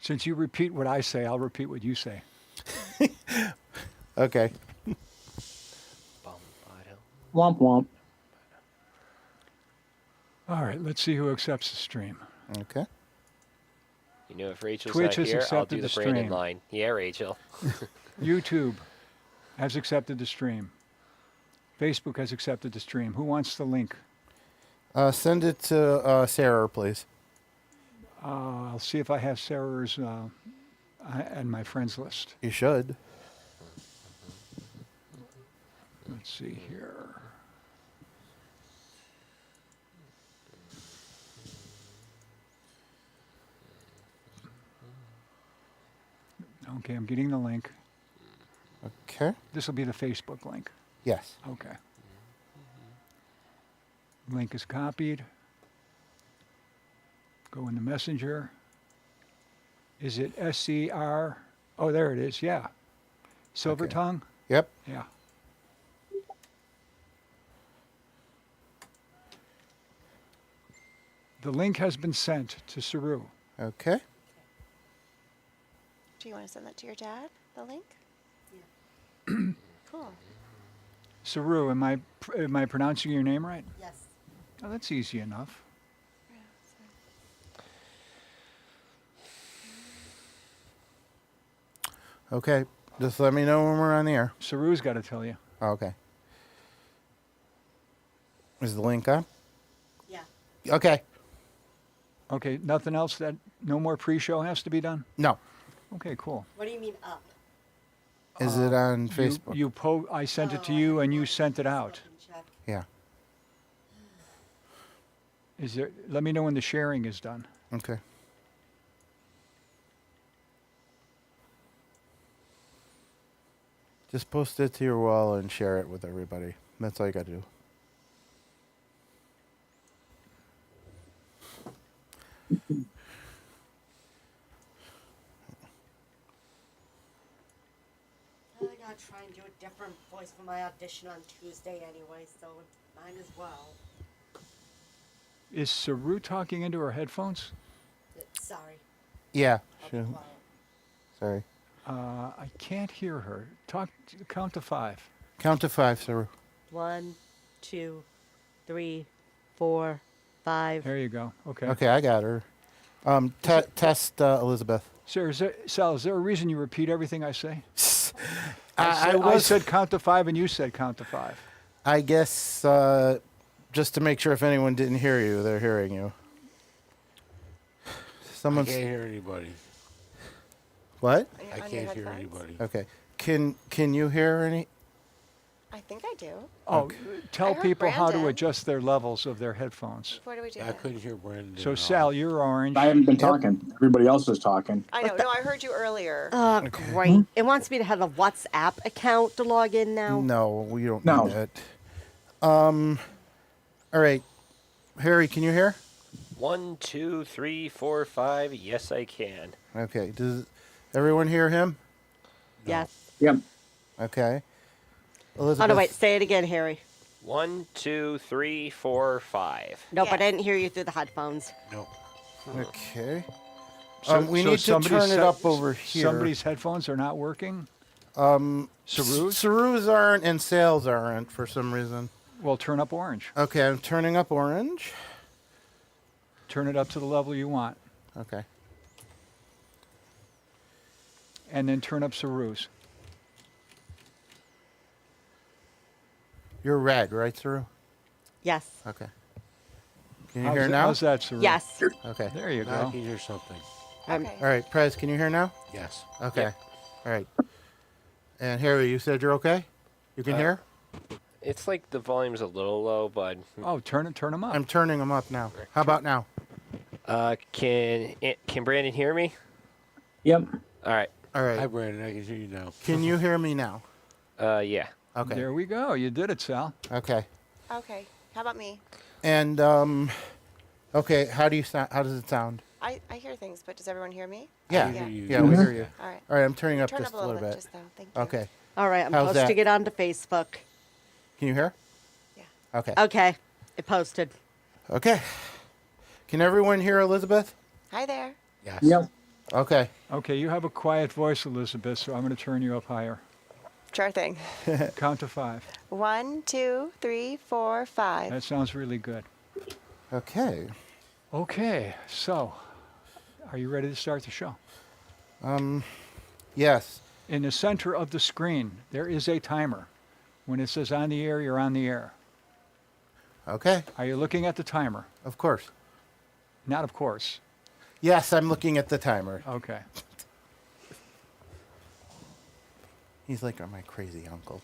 Since you repeat what I say, I'll repeat what you say. Okay. Womp womp. All right, let's see who accepts the stream. Okay. You know, if Rachel's Twitch not has here, I'll accepted do the the Brandon stream. line. Yeah, Rachel. YouTube has accepted the stream. Facebook has accepted the stream. Who wants the link? Send it to Sarah, please. I'll see if I have Sarah's and my friends list. You should. Let's see here. Okay, I'm getting the link. Okay. This will be the Facebook link. Yes. Okay. Link is copied. Go in the messenger. Is it SCR? Oh, there it is. Yeah. Silver Okay. tongue? Yep. Yeah. The link has been sent to Saru. Okay. Do you want to send that to your dad, the link? Yeah. Cool. Saru, am I pronouncing your name right? Yes. Oh, that's easy enough. Okay. Just let me know when we're on the air. Saru's got to tell you. Oh, okay. Is the link up? Yeah. Okay. Okay, nothing else no more pre-show has to be done? No. Okay, cool. What do you mean up? Is it on Facebook? I sent it to Oh, you I and you haven't sent it looked out. and checked. Yeah. Let me know when the sharing is done. Okay. Just post it to your wall and share it with everybody. That's all you got to do. I gotta try and do a different voice for my audition on Tuesday anyway, so might as well. Is Saru talking into her headphones? Sorry. Yeah. I'll be Sure. quiet. Sorry. I can't hear her. Count to 5. Count to 5, sir. 1, 2, 3, 4, 5. There you go. Okay. Okay, I got her. Test Elizabeth. Sir, Sal, is there a reason you repeat everything I say? I I said count to 5 and you said count to 5. I guess just to make sure if anyone didn't hear you, they're hearing you. I Someone's can't hear anybody. what? I can't hear anybody. Okay. Can you hear any? I think I do. Oh, tell heard people how to Brandon. adjust their levels of their headphones. Before do we do I that? couldn't hear Brandon. So, at Sal, all. you're orange. I haven't been talking. Everybody else is talking. I know. No, I heard you earlier. Great. It wants me to have a WhatsApp account to log in now. No, we don't No. need that. All right. Harry, can you hear? 1, 2, 3, 4, 5. Yes, I can. Okay. Does everyone hear him? Yes. Yep. Okay. Oh, Elizabeth. no, wait. Say it again, Harry. 1, 2, 3, 4, 5. Nope, I Yes. didn't hear you through the headphones. No. Okay. So- we so need to somebody's turn it up over here. Somebody's headphones are not working? Saru's? Saru's aren't and Sales aren't for some reason. Well, turn up orange. Okay, I'm turning up orange. Turn it up to the level you want. Okay. And then turn up Saru's. You're red, right, Saru? Yes. Okay. Can you hear now? How's that, Saru? Yes. Okay. There you Now I go. can hear something. Okay. All right, Prez, can you hear now? Yes. Okay. Yep. All right. And Harry, you said you're okay? You can hear? It's like the volume's a little low, but Oh, turn them up. I'm turning them up now. How about now? can Brandon hear me? Yep. All right. All Hi, right. Brandon. I can hear you now. Can you hear me now? Yeah. Okay. There we go. You did it, Sal. Okay. Okay. How about me? And okay, how do you sound? How does it sound? I hear things, but does everyone hear me? Yeah. Yeah. Yeah, we hear you. All right. All right, I'm turning up Turn just up a little bit. just though. Thank you. Okay. All right, I'm How's that? posting it onto Facebook. Can you hear? Yeah. Okay. Okay, it posted. Okay. Can everyone hear Elizabeth? Hi there. Yes. Yep. Okay. Okay, you have a quiet voice, Elizabeth, so I'm going to turn you up higher. Sure thing. Count to 5. 1, 2, 3, 4, 5. That sounds really good. Okay. Okay, so are you ready to start the show? Yes. In the center of the screen, there is a timer. When it says on the air, you're on the air. Okay. Are you looking at the timer? Of course. Not of course. Yes, I'm looking at the timer. Okay. He's like my crazy uncle.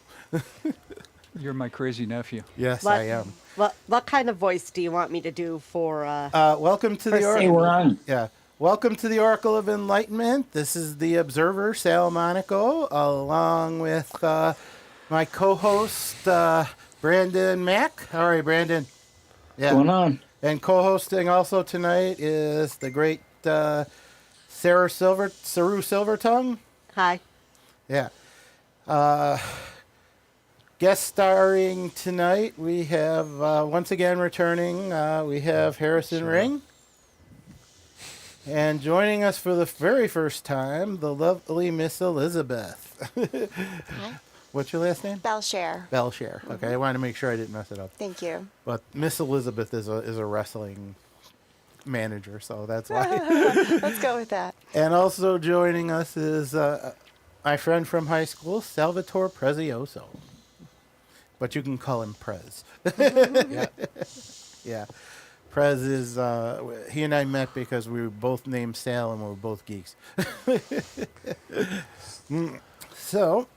You're my crazy nephew. Yes, What- I am. What kind of voice do you want me to do for? Welcome to the For Hey, Oracle. we're on. Yeah. Welcome to the Oracle of Enlightenment. This is the Observer, Sal Monaco, along with my co-host, Brandon Mack. How are you, Brandon? Yeah. Going on. And co-hosting also tonight is the great Saru Silvertongue. Hi. Yeah. Guest starring tonight, we have, once again returning, we have Harrison Ring. And joining us for the very first time, the lovely Miss Elizabeth. Hi. What's your last name? Belshare. Belshare. Okay, I wanted to make sure I didn't mess it up. Thank you. But Miss Elizabeth is a wrestling manager, so that's why. Let's go with that. And also joining us is my friend from high school, Salvatore Prezioso. But you can call him Prez. Yeah. Yeah. Prez is, he and I met because we were both named Sal and we were both geeks. So,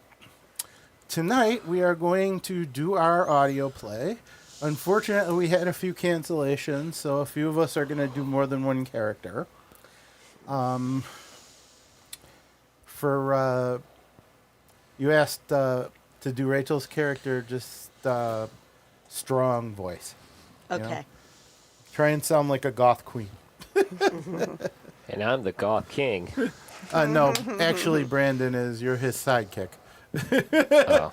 tonight we are going to do our audio play. Unfortunately, we had a few cancellations, so a few of us are going to do more than one character. You asked to do Rachel's character, just strong voice. Okay. know? Try and sound like a goth queen. And I'm the Goth King. No, actually, Brandon you're his sidekick. Oh.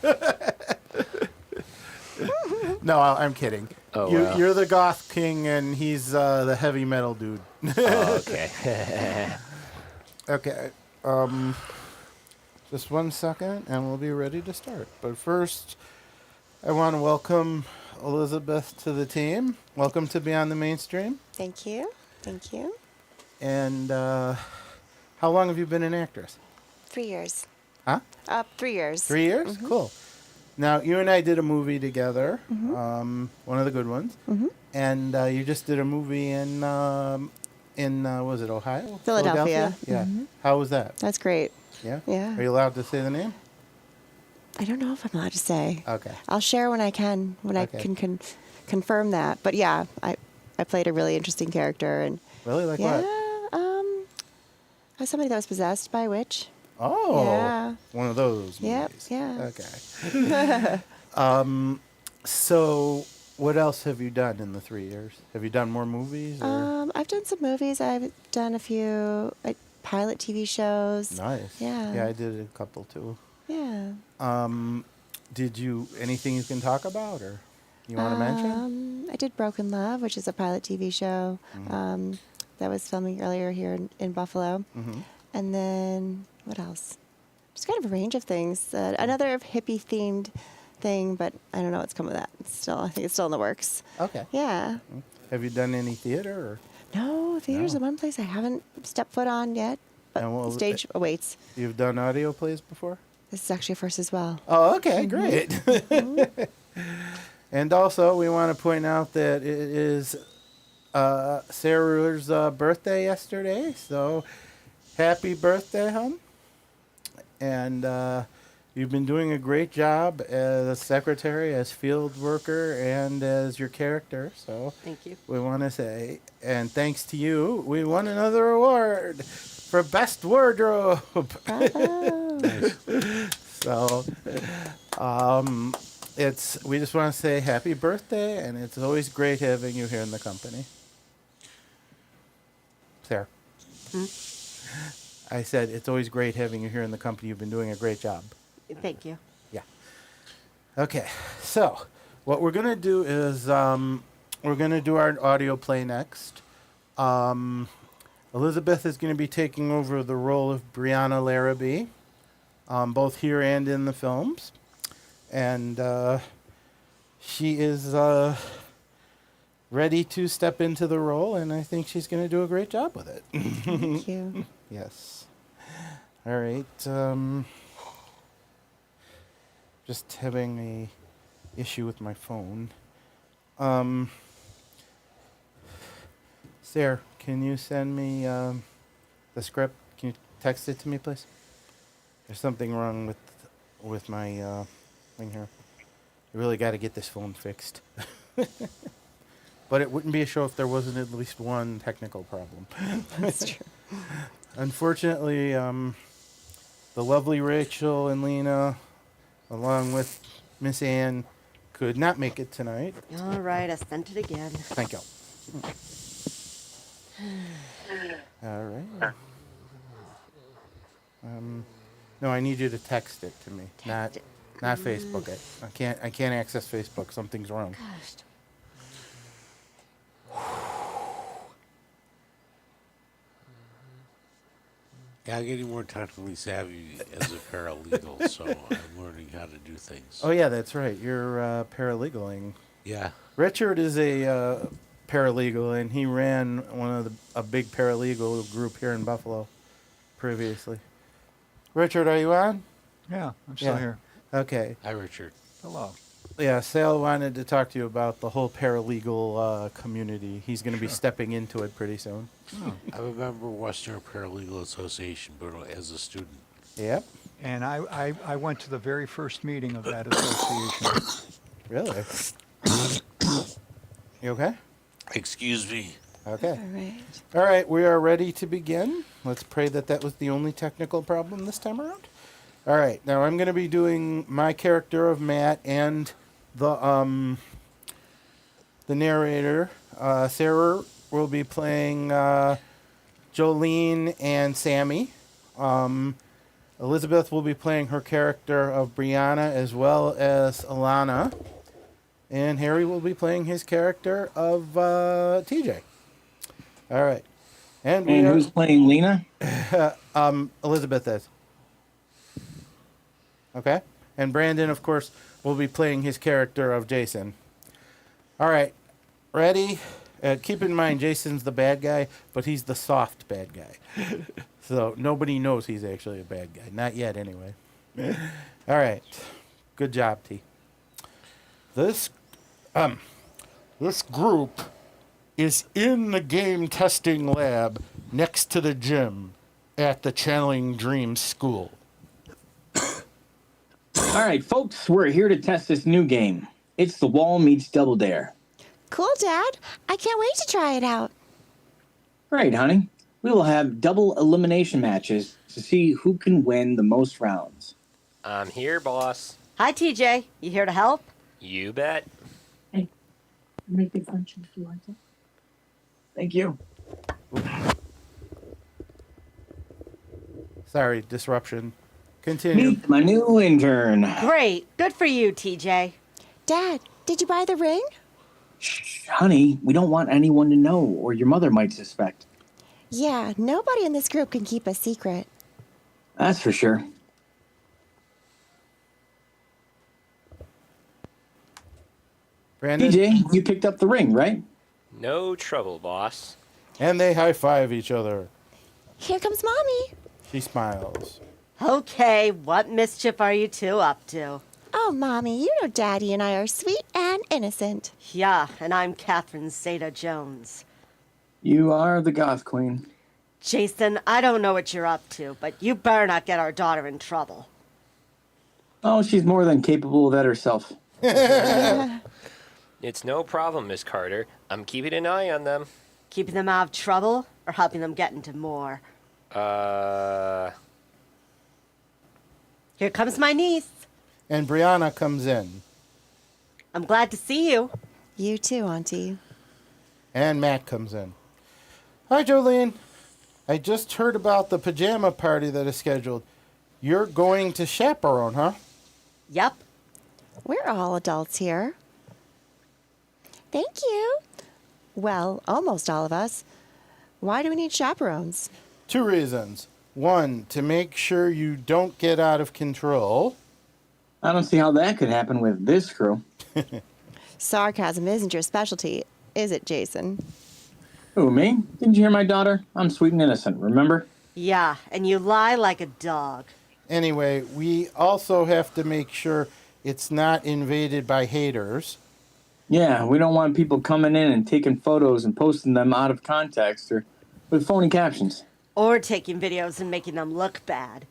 No, I'm kidding. Oh, wow. You're the goth king, and he's the heavy metal dude. Oh, okay. Okay. Just 1 second, and we'll be ready to start. But first, I want to welcome Elizabeth to the team. Welcome to Beyond the Mainstream. Thank you. Thank you. And how long have you been an actress? 3 years. Huh? 3 years. 3 years? Cool. Now, you and I did a movie together, one of the good ones. And you just did a movie in was it Ohio? Philadelphia. Yeah. How was that? That's great. Yeah? Yeah. Are you allowed to say the name? I don't know if I'm allowed to say. Okay. I'll share when I can, when Okay. I can confirm that. But yeah, I played a really interesting character, and Really? Like yeah, what? I was somebody that was possessed by a witch. Oh. Yeah. One of those Yep, movies. yeah. Okay. So, what else have you done in the 3 years? Have you done more movies? Or? I've done some movies. I've done a few pilot TV shows. Nice. Yeah. Yeah, I did a couple too. Yeah. Did you anything you can talk about, or you want to mention? I did Broken Love, which is a pilot TV show Mm-hmm. that was filming earlier here in Buffalo. And then what else? Just kind of a range of things. Another hippie-themed thing, but I don't know what's come of that. I think it's still in the works. Okay. Yeah. Have you done any theater? Or? No, theater's No. the one place I haven't stepped foot on yet, but And the stage awaits. You've done audio plays before? This is actually a first as well. Oh, okay, great. And also, we want to point out that it is Sarah's birthday yesterday, so happy birthday, hon. And you've been doing a great job as a secretary, as field worker, and as your character, so Thank you. we want to say, and thanks to you, we won another award for Best Wardrobe. Bravo. So, we just want to say happy birthday, and it's always great having you here in the company. Sarah. I said it's always great having you here in the company. You've been doing a great job. Thank you. Yeah. Okay, so what we're going to do is we're going to do our audio play next. Elizabeth is going to be taking over the role of Brianna Larrabee, both here and in the films. And she is ready to step into the role, and I think she's going to do a great job with it. Thank you. Yes. All right. Just having a issue with my phone. Sarah, can you send me the script? Can you text it to me, please? There's something wrong with my thing here. I really got to get this phone fixed. But it wouldn't be a show if there wasn't at least one technical problem. That's true. Unfortunately, the lovely Rachel and Lena, along with Miss Ann, could not make it tonight. All right, I sent it again. Thank you. All right. No, I need you to text it to me, not Facebook it. I can't access Facebook. Something's wrong. Gosh. Yeah, I'm getting more technically savvy as a paralegal, so I'm learning how to do things. Oh yeah, that's right. You're paralegaling. Yeah. Richard is a paralegal, and he ran a big paralegal group here in Buffalo previously. Richard, are you on? Yeah, I'm still Yeah. here. Okay. Hi, Richard. Hello. Yeah, Sal wanted to talk to you about the whole paralegal community. He's going to be stepping into it pretty soon. I'm a member of Western Paralegal Association, but as a student. Yep. And I went to the very first meeting of that association. Really? You okay? Excuse me. Okay. All right. All right, we are ready to begin. Let's pray that was the only technical problem this time around. All right, now I'm going to be doing my character of Matt and the narrator. Sarah will be playing Jolene and Sammy. Elizabeth will be playing her character of Brianna as well as Alana. And Harry will be playing his character of TJ. All right. And who's playing Lena? Elizabeth is. Okay? And Brandon, of course, will be playing his character of Jason. All right. Ready? Keep in mind, Jason's the bad guy, but he's the soft bad guy. So nobody knows he's actually a bad guy. Not yet, anyway. All right. Good job, T. This group is in the game testing lab next to the gym at the Channeling Dreams School. All right, folks, we're here to test this new game. It's The Wall Meets Double Dare. Cool, Dad. I can't wait to try it out. Right, honey. We will have double elimination matches to see who can win the most rounds. I'm here, boss. Hi, TJ. You here to help? You bet. Make it lunch if you want it. Thank you. Sorry, disruption. Continue. Meet my new intern. Great. Good for you, TJ. Dad, did you buy the ring? Shh, honey, we don't want anyone to know, or your mother might suspect. Yeah, nobody in this group can keep a secret. That's for sure. Brandon? DJ, you picked up the ring, right? No trouble, boss. And they high-five each other. Here comes Mommy. She smiles. Okay, what mischief are you two up to? Oh, Mommy, you know Daddy and I are sweet and innocent. Yeah, and I'm Catherine Zeta-Jones. You are the goth queen. Jason, I don't know what you're up to, but you better not get our daughter in trouble. Oh, she's more than capable of that herself. It's no problem, Miss Carter. I'm keeping an eye on them. Keeping them out of trouble or helping them get into more? Here comes my niece. And Brianna comes in. I'm glad to see you. You too, Auntie. And Matt comes in. Hi, Jolene. I just heard about the pajama party that is scheduled. You're going to chaperone, huh? Yep. We're all adults here. Thank you. Well, almost all of us. Why do we need chaperones? 2 reasons. 1, to make sure you don't get out of control. I don't see how that could happen with this crew. Sarcasm isn't your specialty, is it, Jason? Who, me? Didn't you hear my daughter? I'm sweet and innocent, remember? Yeah, and you lie like a dog. Anyway, we also have to make sure it's not invaded by haters. Yeah, we don't want people coming in and taking photos and posting them out of context or with phony captions. Or taking videos and making them look bad.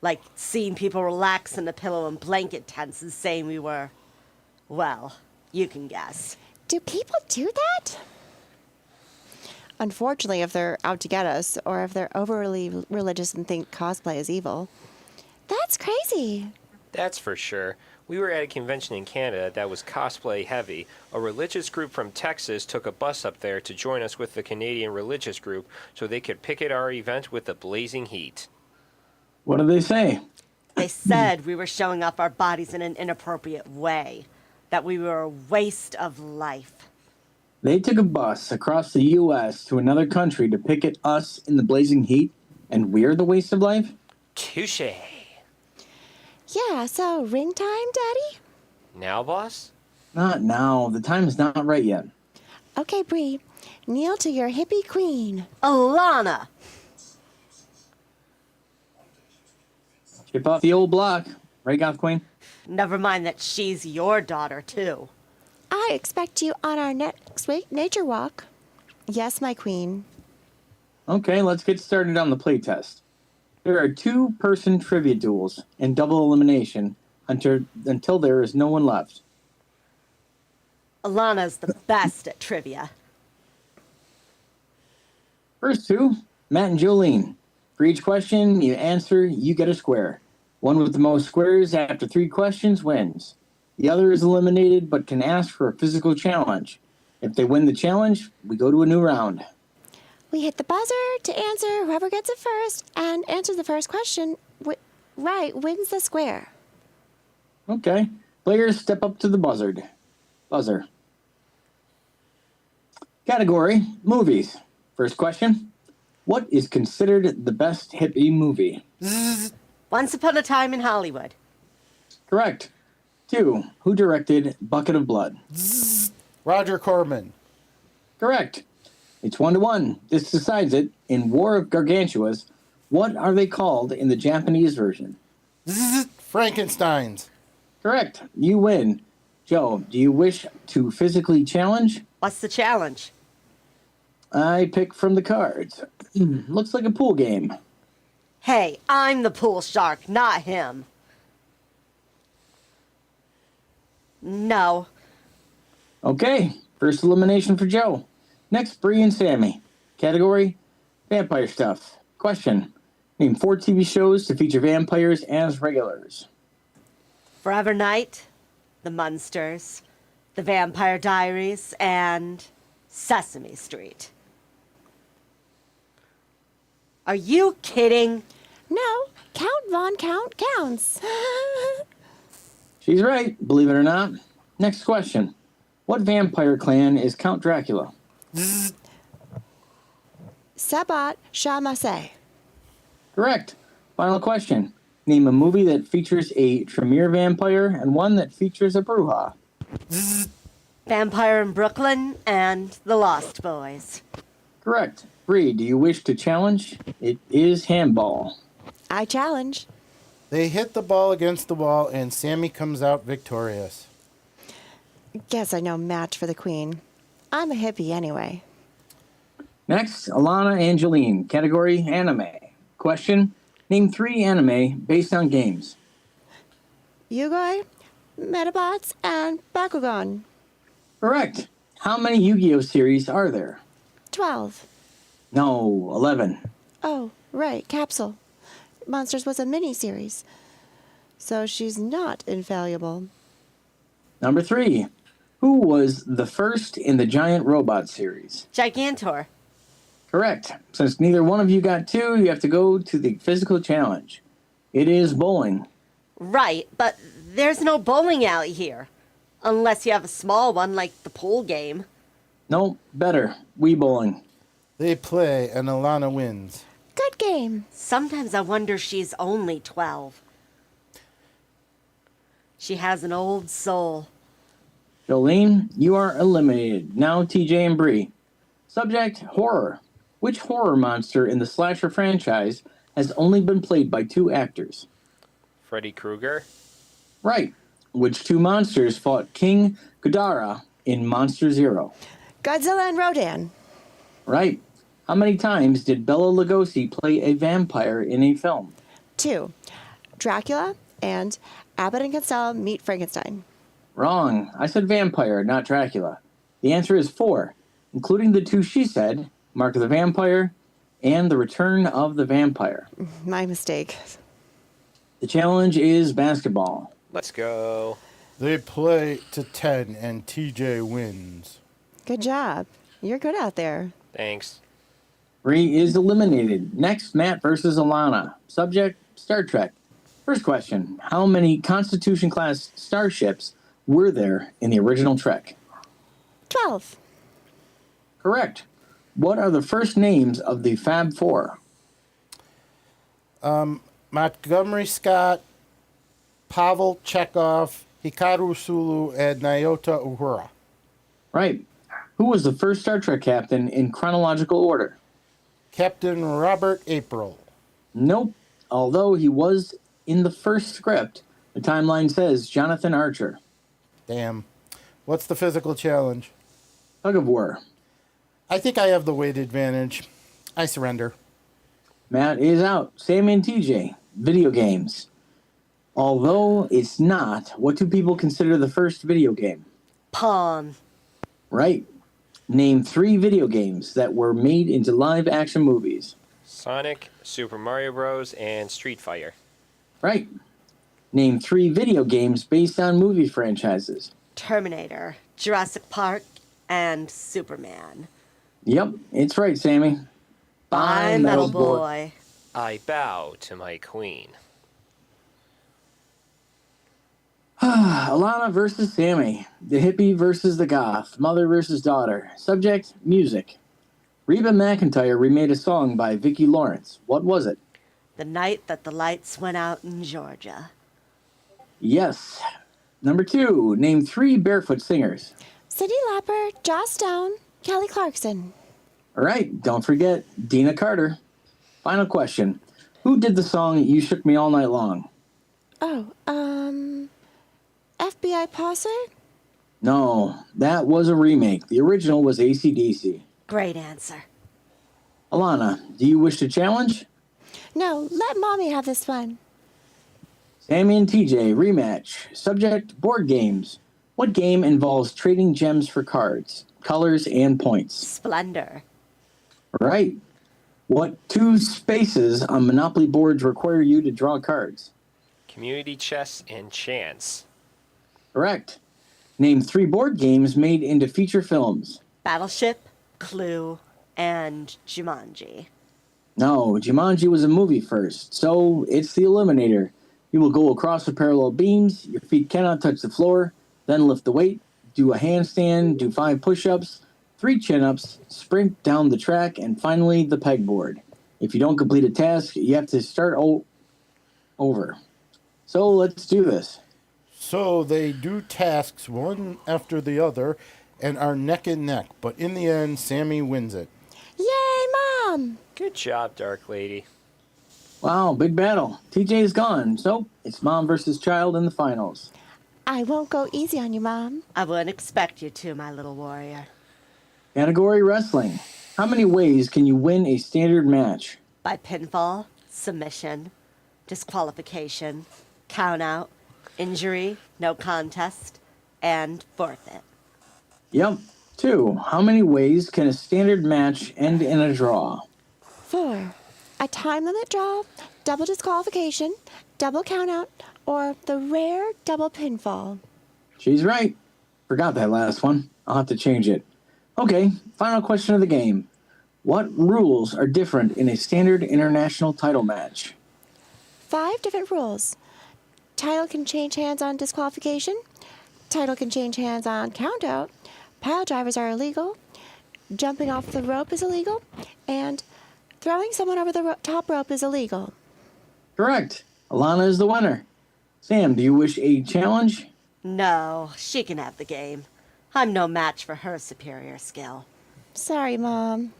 Like seeing people relax in the pillow and blanket tents and saying we were, well, you can guess. Do people do that? Unfortunately, if they're out to get us, or if they're overly religious and think cosplay is evil. That's crazy. That's for sure. We were at a convention in Canada that was cosplay heavy. A religious group from Texas took a bus up there to join us with the Canadian religious group so they could picket our event with the blazing heat. What did they say? They said we were showing off our bodies in an inappropriate way. That we were a waste of life. They took a bus across the U.S. to another country to picket us in the blazing heat, and we're the waste of life? Touche. Yeah, so ring time, Daddy? Now, boss? Not now. The time is not right yet. Okay, Bree. Kneel to your hippie queen. Alana! Chip off the old block. Right, Goth Queen? Never mind that she's your daughter, too. I expect you on our next week nature walk. Yes, my queen. Okay, let's get started on the playtest. There are 2-person trivia duels and double elimination until there is no one left. Alana's the best at trivia. First 2, Matt and Jolene. For each question you answer, you get a square. One with the most squares after 3 questions wins. The other is eliminated but can ask for a physical challenge. If they win the challenge, we go to a new round. We hit the buzzer to answer whoever gets it first and answers the first question right wins the square. Okay. Players step up to the buzzer. Category, movies. First question. What is considered the best hippie movie? Once Upon a Time in Hollywood. Correct. 2, who directed Bucket of Blood? Roger Corman. Correct. It's 1-1. This decides it. In War of Gargantuas, what are they called in the Japanese version? Frankensteins. Correct. You win. Joe, do you wish to physically challenge? What's the challenge? I pick from the cards. Looks like a pool game. Hey, I'm the pool shark, not him. No. Okay. First elimination for Joe. Next, Bree and Sammy. Category, vampire stuff. Question, name 4 TV shows to feature vampires as regulars. Forever Night, The Munsters, The Vampire Diaries, and Sesame Street. Are you kidding? No, Count Von Count counts. She's right, believe it or not. Next question. What vampire clan is Count Dracula? Sabat Shamaseh. Correct. Final question. Name a movie that features a Tremere vampire and one that features a Bruja. Vampire in Brooklyn and The Lost Boys. Correct. Bree, do you wish to challenge? It is handball. I challenge. They hit the ball against the wall, and Sammy comes out victorious. Guess I know match for the queen. I'm a hippie anyway. Next, Alana Angeline. Category, anime. Question, name 3 anime based on games. Yugoi, Metabots, and Bakugan. Correct. How many Yu-Gi-Oh series are there? 12. No, 11. Oh, right, Capsule. Monsters was a mini-series. So she's not infallible. Number 3. Who was the first in the Giant Robot series? Gigantor. Correct. Since neither one of you got 2, you have to go to the physical challenge. It is bowling. Right, but there's no bowling alley here. Unless you have a small one like the pool game. No, better. Wii bowling. They play and Alana wins. Good game. Sometimes I wonder she's only 12. She has an old soul. Jolene, you are eliminated. Now TJ and Bree. Subject, horror. Which horror monster in the slasher franchise has only been played by 2 actors? Freddy Krueger. Right. Which 2 monsters fought King Ghidorah in Monster Zero? Godzilla and Rodan. Right. How many times did Bela Lugosi play a vampire in a film? 2. Dracula and Abbott and Costello meet Frankenstein. Wrong. I said vampire, not Dracula. The answer is 4, including the 2 she said, Mark of the Vampire and The Return of the Vampire. My mistake. The challenge is basketball. Let's go. They play to 10 and TJ wins. Good job. You're good out there. Thanks. Bree is eliminated. Next, Matt versus Alana. Subject, Star Trek. First question. How many Constitution-class starships were there in the original Trek? 12. Correct. What are the first names of the Fab Four? Montgomery Scott, Pavel Chekhov, Hikaru Sulu, and Nyota Uhura. Right. Who was the first Star Trek captain in chronological order? Captain Robert April. Nope. Although he was in the first script, the timeline says Jonathan Archer. Damn. What's the physical challenge? Tug of war. I think I have the weight advantage. I surrender. Matt is out. Sammy and TJ. Video games. Although it's not, what do people consider the first video game? Pawn. Right. Name 3 video games that were made into live-action movies. Sonic, Super Mario Bros., and Street Fighter. Right. Name 3 video games based on movie franchises. Terminator, Jurassic Park, and Superman. Yep, it's right, Sammy. Bye, Metal Boy. I bow to my queen. Alana versus Sammy. The hippie versus the goth. Mother versus daughter. Subject, music. Reba McEntire remade a song by Vicki Lawrence. What was it? The night that the lights went out in Georgia. Yes. Number 2, name 3 barefoot singers. Cyndi Lauper, Joss Stone, Kelly Clarkson. All right, don't forget Dina Carter. Final question. Who did the song You Shook Me All Night Long? Oh, FBI Posse? No, that was a remake. The original was AC/DC. Great answer. Alana, do you wish to challenge? No, let Mommy have this one. Sammy and TJ, rematch. Subject, board games. What game involves trading gems for cards, colors, and points? Splendor. Right. What 2 spaces on Monopoly boards require you to draw cards? Community chess and chance. Correct. Name 3 board games made into feature films. Battleship, Clue, and Jumanji. No, Jumanji was a movie first, so it's the Eliminator. You will go across the parallel beams, your feet cannot touch the floor, then lift the weight, do a handstand, do 5 push-ups, 3 chin-ups, sprint down the track, and finally the pegboard. If you don't complete a task, you have to start over. So let's do this. So they do tasks one after the other and are neck and neck. But in the end, Sammy wins it. Yay, Mom! Good job, Dark Lady. Wow, big battle. TJ's gone, so it's mom versus child in the finals. I won't go easy on you, Mom. I wouldn't expect you to, my little warrior. Category wrestling. How many ways can you win a standard match? By pinfall, submission, disqualification, countout, injury, no contest, and forfeit. Yep. 2. How many ways can a standard match end in a draw? 4. A time limit draw, double disqualification, double countout, or the rare double pinfall. She's right. Forgot that last one. I'll have to change it. Okay, final question of the game. What rules are different in a standard international title match? 5 different rules. Title can change hands on disqualification. Title can change hands on countout. Pile drivers are illegal. jumping off the rope is illegal, and throwing someone over the top rope is illegal. Correct. Alana is the winner. Sam, do you wish a challenge? No, she can have the game. I'm no match for her superior skill. Sorry, Mom.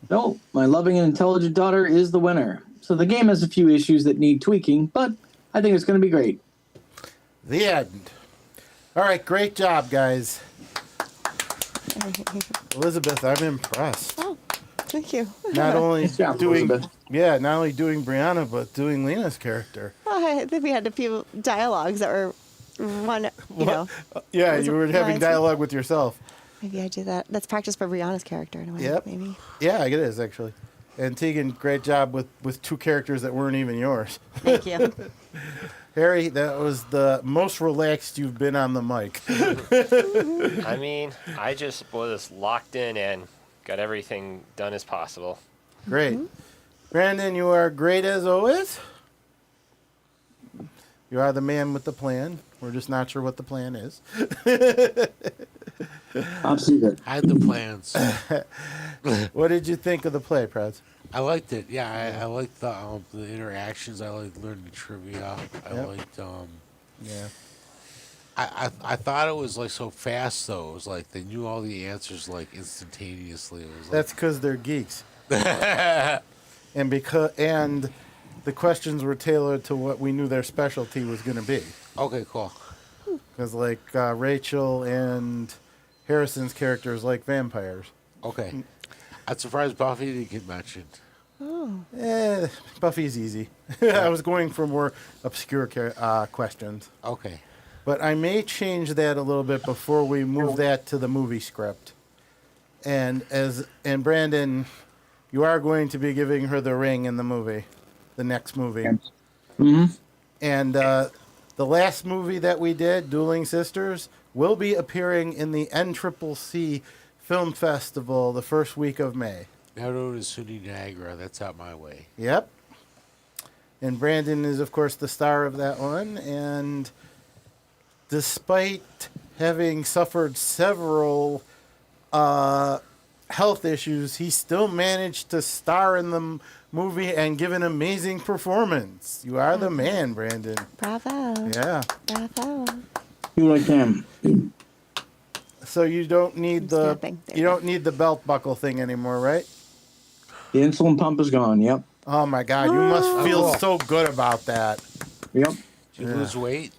No, my loving and intelligent daughter is the winner. So the game has a few issues that need tweaking, but I think it's going to be great. The end. All right, great job, guys. Elizabeth, I'm impressed. Oh, thank you. Not only Nice job, doing, Elizabeth. yeah, not only doing Brianna, but doing Lena's character. Oh, I think we had a few dialogues that were one, you know. Yeah, Was you it were having Brian's? dialogue with yourself. Maybe I do that. That's practice for Brianna's character in a way. Yep. Maybe. Yeah, it is actually. And Tegan, great job with two characters that weren't even yours. Thank you. Harry, that was the most relaxed you've been on the mic. I mean, I just was locked in and got everything done as possible. Great. Brandon, you are great as always. You are the man with the plan. We're just not sure what the plan is. Top secret. I had the plans. What did you think of the play, Prez? I liked it. Yeah, I liked the interactions. I liked learning trivia. I Yep. liked Yeah. I thought it was like so fast though. It was like they knew all the answers like instantaneously. It was like, That's because they're geeks. and the questions were tailored to what we knew their specialty was going to be. okay, cool. Because like Rachel and Harrison's characters like vampires. Okay. I'm surprised Buffy didn't get mentioned. Buffy's easy. I was going for more obscure questions. Okay. But I may change that a little bit before we move that to the movie script. And Brandon, you are going to be giving her the ring in the movie, the next movie. Mm-hmm. And the last movie that we did, Dueling Sisters, will be appearing in the NCCC Film Festival the first week of May. Now known as SUNY Niagara. That's out my way. Yep. And Brandon is, of course, the star of that one. And despite having suffered several health issues, he still managed to star in the movie and give an amazing performance. You are the man, Brandon. Bravo. Yeah. Bravo. You like him? So you don't need the snapping. There you we go. don't need the belt buckle thing anymore, right? The insulin pump is gone. Yep. Oh my God, you must feel so good about that. Yep. Did you lose weight?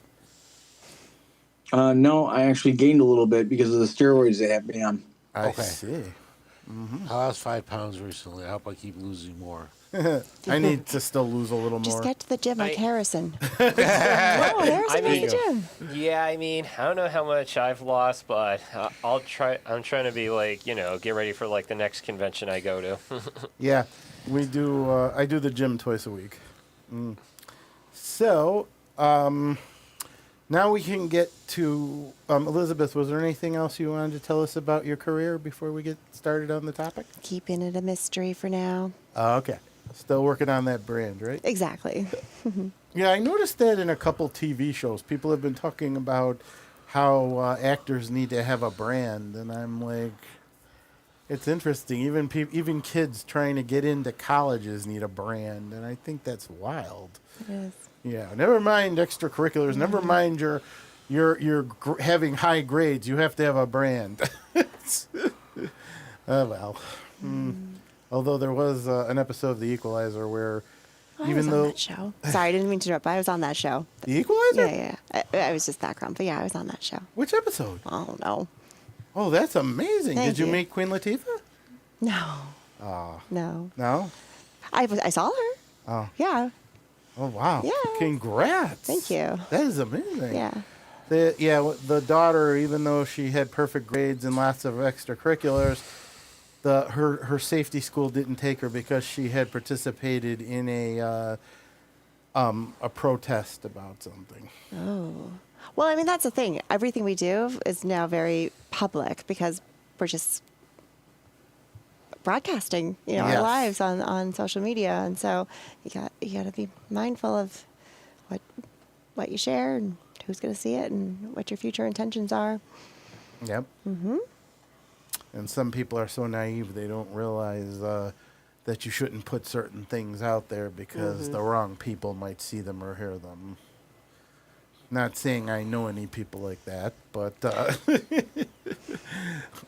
No, I actually gained a little bit because of the steroids they have me on. I Okay. see. I lost 5 pounds recently. I hope I keep losing more. I need to still lose a little Just more. get to the gym like I- Harrison. Whoa, Harrison I goes to mean- the gym. Yeah, I mean, I don't know how much I've lost, but I'll try. I'm trying to be like, get ready for like the next convention I go to. Yeah, we do. I do the gym twice a week. So now we can get to Elizabeth. Was there anything else you wanted to tell us about your career before we get started on the topic? Keeping it a mystery for now. Okay. Still working on that brand, right? Exactly. Yeah, I noticed that in a couple TV shows. People have been talking about how actors need to have a brand, and I'm like, it's interesting. Even kids trying to get into colleges need a brand, and I think that's wild. It is. Yeah, never mind extracurriculars. Never mind your having high grades. You have to have a brand. Oh well. Although there was an episode of The Equalizer where, I even was though on that show. Sorry, I didn't mean to interrupt, but I was on that show. The Equalizer, Yeah. I was just background, but yeah, I was on that show. which episode? I don't know. Oh, that's amazing. Thank Did you you. meet Queen Latifah? No. Oh, No. no. I saw her. Oh, Yeah. oh wow. Yeah. Congrats. Thank you. That is amazing. Yeah. The daughter, even though she had perfect grades and lots of extracurriculars, her safety school didn't take her because she had participated in a protest about something. Oh. Well, I mean, that's the thing. Everything we do is now very public because we're just broadcasting, Yes. our lives on social media, and so you got to be mindful of what you share and who's going to see it and what your future intentions are. Yep. And some people are so naive they don't realize that you shouldn't put certain things out there because the wrong people might see them or hear them. Not saying I know any people like that, but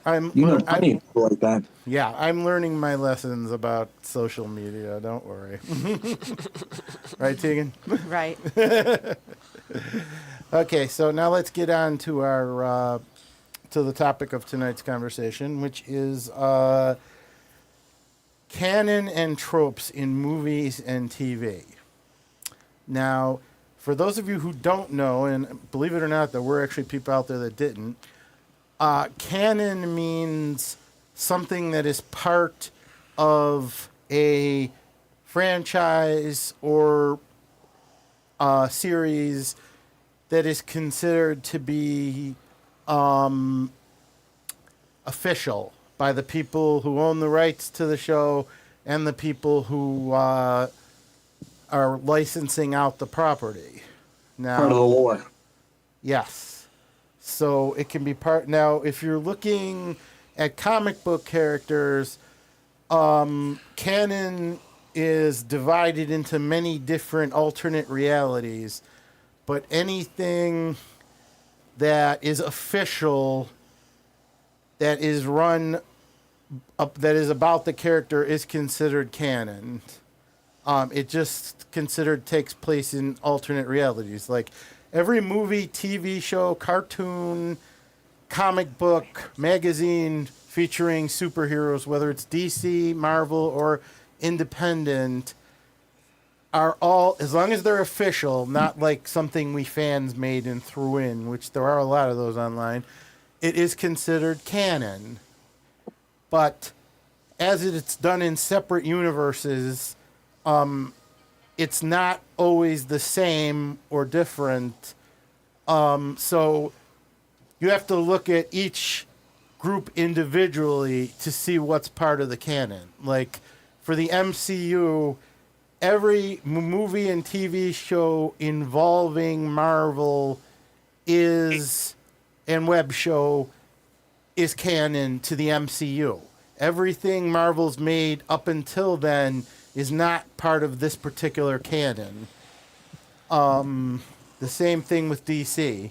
You know plenty of people like that. yeah, I'm learning my lessons about social media. Don't worry. Right, Tegan? Right. Okay, so now let's get on to our to the topic of tonight's conversation, which is canon and tropes in movies and TV. Now, for those of you who don't know, and believe it or not, there were actually people out there that didn't, canon means something that is part of a franchise or a series that is considered to be official by the people who own the rights to the show and the people who are licensing out the property. Now, Part of the lore. yes. So it can be part. Now, if you're looking at comic book characters, canon is divided into many different alternate realities, but anything that is official, that is run up, that is about the character, is considered canon. It just considered takes place in alternate realities. Like every movie, TV show, cartoon, comic book, magazine featuring superheroes, whether it's DC, Marvel, or independent, are all, as long as they're official, not like something we fans made and threw in, which there are a lot of those online, it is considered canon. But as it's done in separate universes, it's not always the same or different. So you have to look at each group individually to see what's part of the canon. Like for the MCU, every movie and TV show involving Marvel is, and web show is canon to the MCU. Everything Marvel's made up until then is not part of this particular canon. The same thing with DC.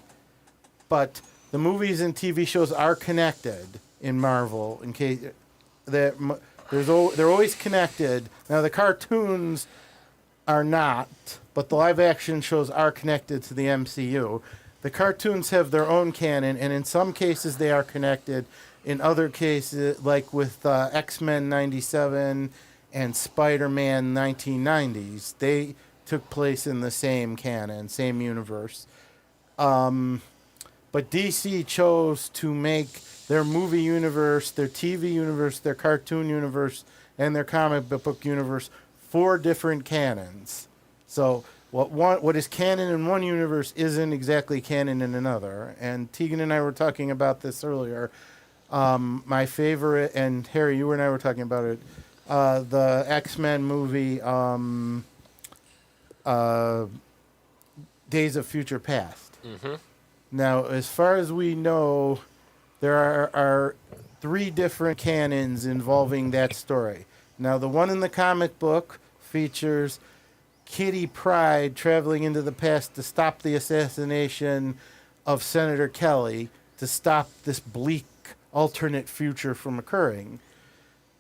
But the movies and TV shows are connected in Marvel. In case they're always connected. Now the cartoons are not, but the live action shows are connected to the MCU. The cartoons have their own canon, and in some cases they are connected. In other cases, like with X-Men 97 and Spider-Man 1990s, they took place in the same canon, same universe. But DC chose to make their movie universe, their TV universe, their cartoon universe, and their comic book universe 4 different canons. So what is canon in one universe isn't exactly canon in another. And Tegan and I were talking about this earlier. My favorite, and Harry, you and I were talking about it, the X-Men movie, Days of Future Past. Mm-hmm. Now, as far as we know, there are 3 different canons involving that story. Now, the one in the comic book features Kitty Pryde traveling into the past to stop the assassination of Senator Kelly, to stop this bleak alternate future from occurring.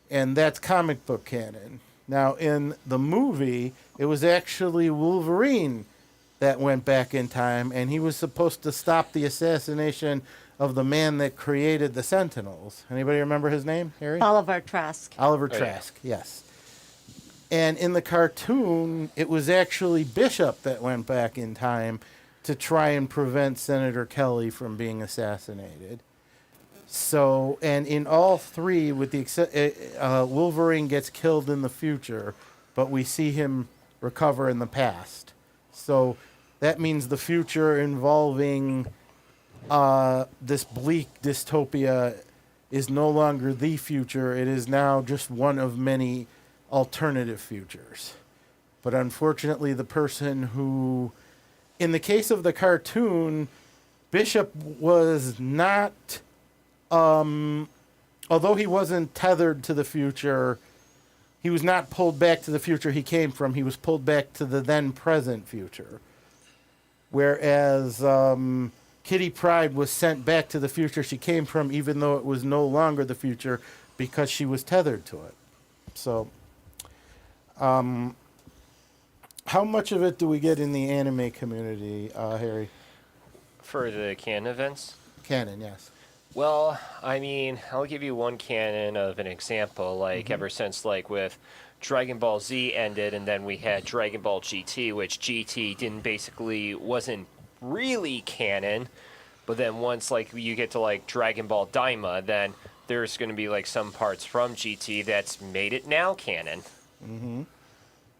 And that's comic book canon. Now, in the movie, it was actually Wolverine that went back in time, and he was supposed to stop the assassination of the man that created the Sentinels. Anybody remember his name, Harry? Oliver Trask. Oliver Trask, yes. And in the cartoon, it was actually Bishop that went back in time to try and prevent Senator Kelly from being assassinated. So, and in all 3, with the Wolverine gets killed in the future, but we see him recover in the past. So that means the future involving this bleak dystopia is no longer the future. It is now just one of many alternative futures. But unfortunately, the person who, in the case of the cartoon, Bishop was not although he wasn't tethered to the future, he was not pulled back to the future he came from. He was pulled back to the then present future. Whereas Kitty Pryde was sent back to the future she came from, even though it was no longer the future, because she was tethered to it. So, how much of it do we get in the anime community, Harry? For the canon events? Canon, yes. Well, I mean, I'll give you one canon of an example. Like, ever since, like, with Dragon Ball Z ended, and then we had Dragon Ball GT, which GT wasn't really canon. But then once, like, you get to, like, Dragon Ball Daima, then there's going to be, like, some parts from GT that's made it now canon.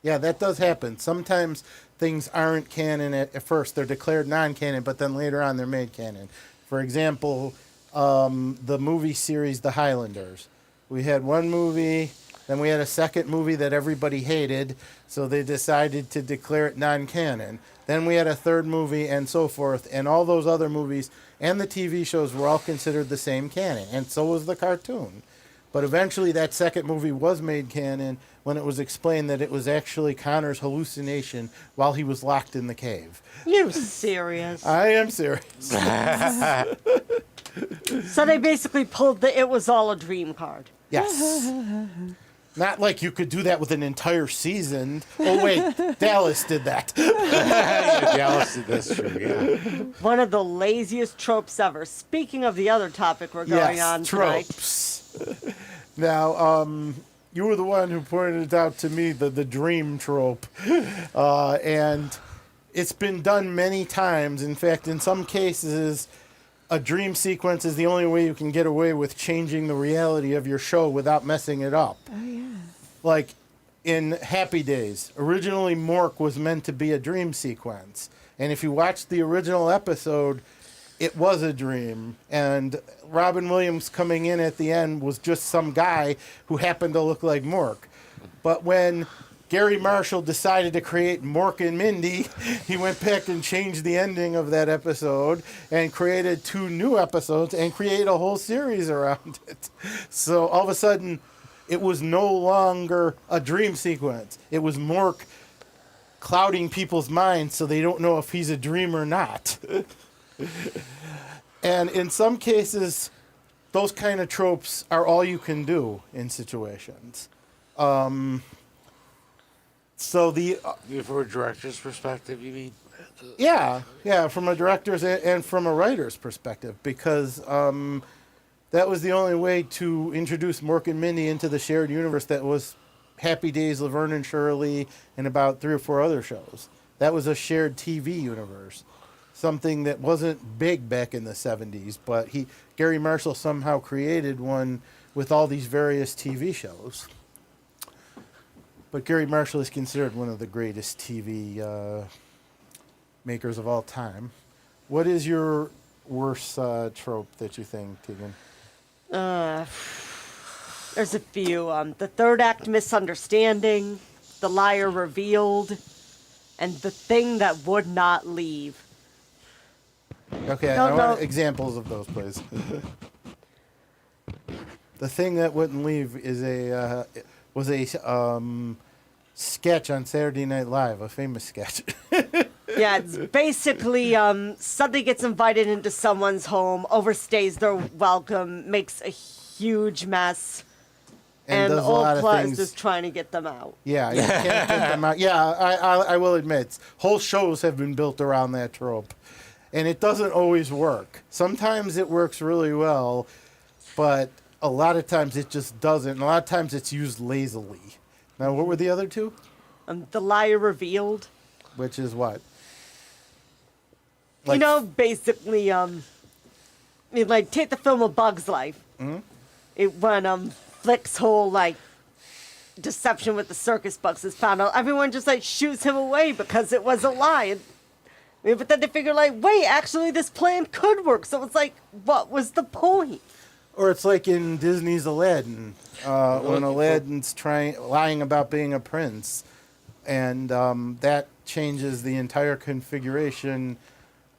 Yeah, that does happen. Sometimes things aren't canon at first. They're declared non-canon, but then later on they're made canon. For example, the movie series The Highlanders. We had one movie, then we had a second movie that everybody hated, so they decided to declare it non-canon. Then we had a third movie and so forth, and all those other movies and the TV shows were all considered the same canon, and so was the cartoon. But eventually that second movie was made canon when it was explained that it was actually Connor's hallucination while he was locked in the cave. You serious? I am serious. So they basically pulled the "it was all a dream" card. Yes. Not like you could do that with an entire season. Oh, wait, Dallas did that. Yeah, Dallas, that's true, yeah. One of the laziest tropes ever. Speaking of the other topic we're going on tonight. Tropes. Now, you were the one who pointed it out to me, the dream trope. And it's been done many times. In fact, in some cases, a dream sequence is the only way you can get away with changing the reality of your show without messing it up. Oh, yeah. Like in Happy Days, originally Mork was meant to be a dream sequence. And if you watch the original episode, it was a dream. And Robin Williams coming in at the end was just some guy who happened to look like Mork. But when Gary Marshall decided to create Mork and Mindy, he went back and changed the ending of that episode and created 2 new episodes and created a whole series around it. So all of a sudden, it was no longer a dream sequence. It was Mork clouding people's minds so they don't know if he's a dream or not. And in some cases, those kind of tropes are all you can do in situations. So the From a director's perspective, you mean? yeah, from a director's and from a writer's perspective, because that was the only way to introduce Mork and Mindy into the shared universe that was Happy Days, Laverne and Shirley, and about 3 or 4 other shows. That was a shared TV universe, something that wasn't big back in the 70s, but Gary Marshall somehow created one with all these various TV shows. But Gary Marshall is considered one of the greatest TV makers of all time. What is your worst trope that you think, Tegan? There's a few. The third act misunderstanding, the liar revealed, and the thing that would not leave. Okay, No, I want no. examples of those, please. The thing that wouldn't leave is was a sketch on Saturday Night Live, a famous sketch. Yeah, it's basically somebody gets invited into someone's home, overstays their welcome, makes a huge mess, and the does a lot old of plot is things. just trying to get them out. Yeah, you can't get them out. Yeah, I will admit, whole shows have been built around that trope. And it doesn't always work. Sometimes it works really well, but a lot of times it just doesn't. And a lot of times it's used lazily. Now, what were the other 2? The liar revealed. Which is what? You know, basically, like take the film A Bug's Life. Mhm. When Flick's whole like deception with the circus bugs is found out, everyone just like shoots him away because it was a lie. But then they figure like, wait, actually this plan could work. So it's like, what was the point? Or it's like in Disney's Aladdin, when Aladdin's lying about being a prince, and that changes the entire configuration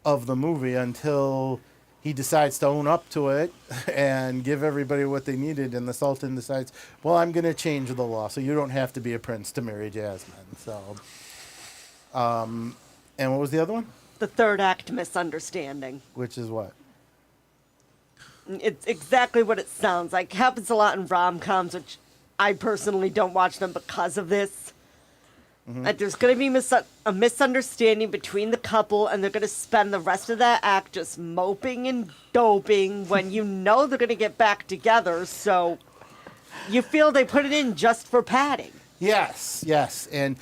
of the movie until he decides to own up to it and give everybody what they needed, and the Sultan decides, well, I'm going to change the law, so you don't have to be a prince to marry Jasmine. So, and what was the other one? The third act misunderstanding. Which is what? It's exactly what it sounds like. Happens a lot in rom-coms, which I personally don't watch them because of this. That there's going to be a misunderstanding between the couple, and they're going to spend the rest of that act just moping and doping when you know they're going to get back together. So you feel they put it in just for padding. Yes, yes, and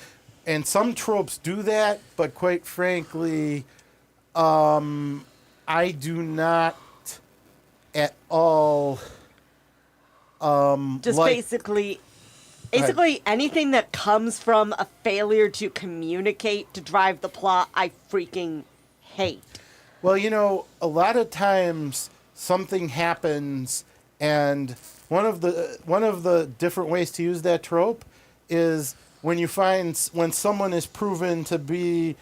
some tropes do that, but quite frankly, I do not at all. Just like, basically anything that comes from a failure to communicate to drive the plot, I freaking hate. well, you know, a lot of times something happens, and one of the different ways to use that trope is when someone is proven to be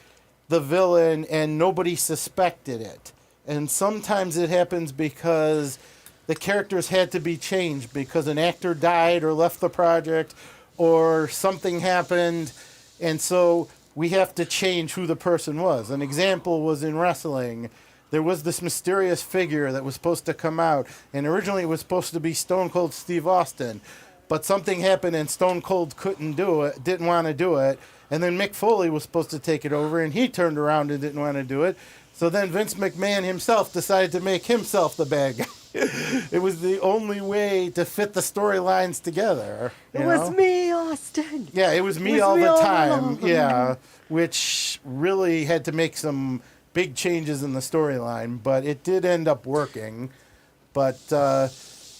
the villain and nobody suspected it. And sometimes it happens because the characters had to be changed because an actor died or left the project or something happened, and so we have to change who the person was. An example was in wrestling. There was this mysterious figure that was supposed to come out, and originally it was supposed to be Stone Cold Steve Austin, but something happened and Stone Cold didn't want to do it, and then Mick Foley was supposed to take it over, and he turned around and didn't want to do it. So then Vince McMahon himself decided to make himself the bad guy. It was the only way to fit the storylines together. It was me, Austin. Yeah, it was me It was all me the all time. along. Yeah, which really had to make some big changes in the storyline, but it did end up working. But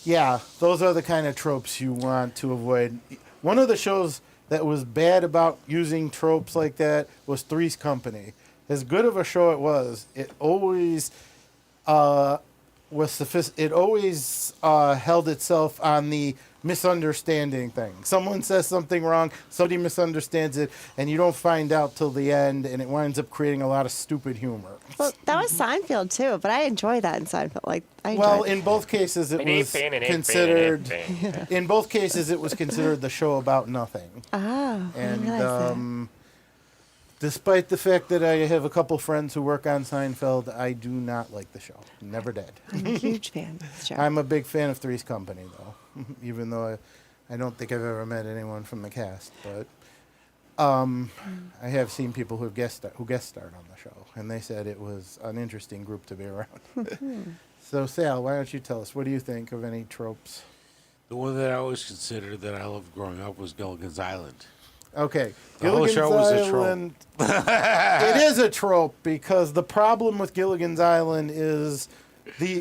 yeah, those are the kind of tropes you want to avoid. One of the shows that was bad about using tropes like that was Three's Company. As good of a show it always held itself on the misunderstanding thing. Someone says something wrong, somebody misunderstands it, and you don't find out till the end, and it winds up creating a lot of stupid humor. Well, that was Seinfeld too, but I enjoy that in Seinfeld. Like, In both cases, it was considered. In both cases, it was considered the show about nothing. Oh, I didn't realize that. Despite the fact that I have a couple friends who work on Seinfeld, I do not like the show. Never did. I'm a huge fan of the show. I'm a big fan of Three's Company, though, even though I don't think I've ever met anyone from the cast. But I have seen people who guest starred on the show, and they said it was an interesting group to be around. So, Sal, why don't you tell us, what do you think of any tropes? The one that I always considered that I loved growing up was Gilligan's Island. Okay, The whole show was a trope. Island. It is a trope because the problem with Gilligan's Island is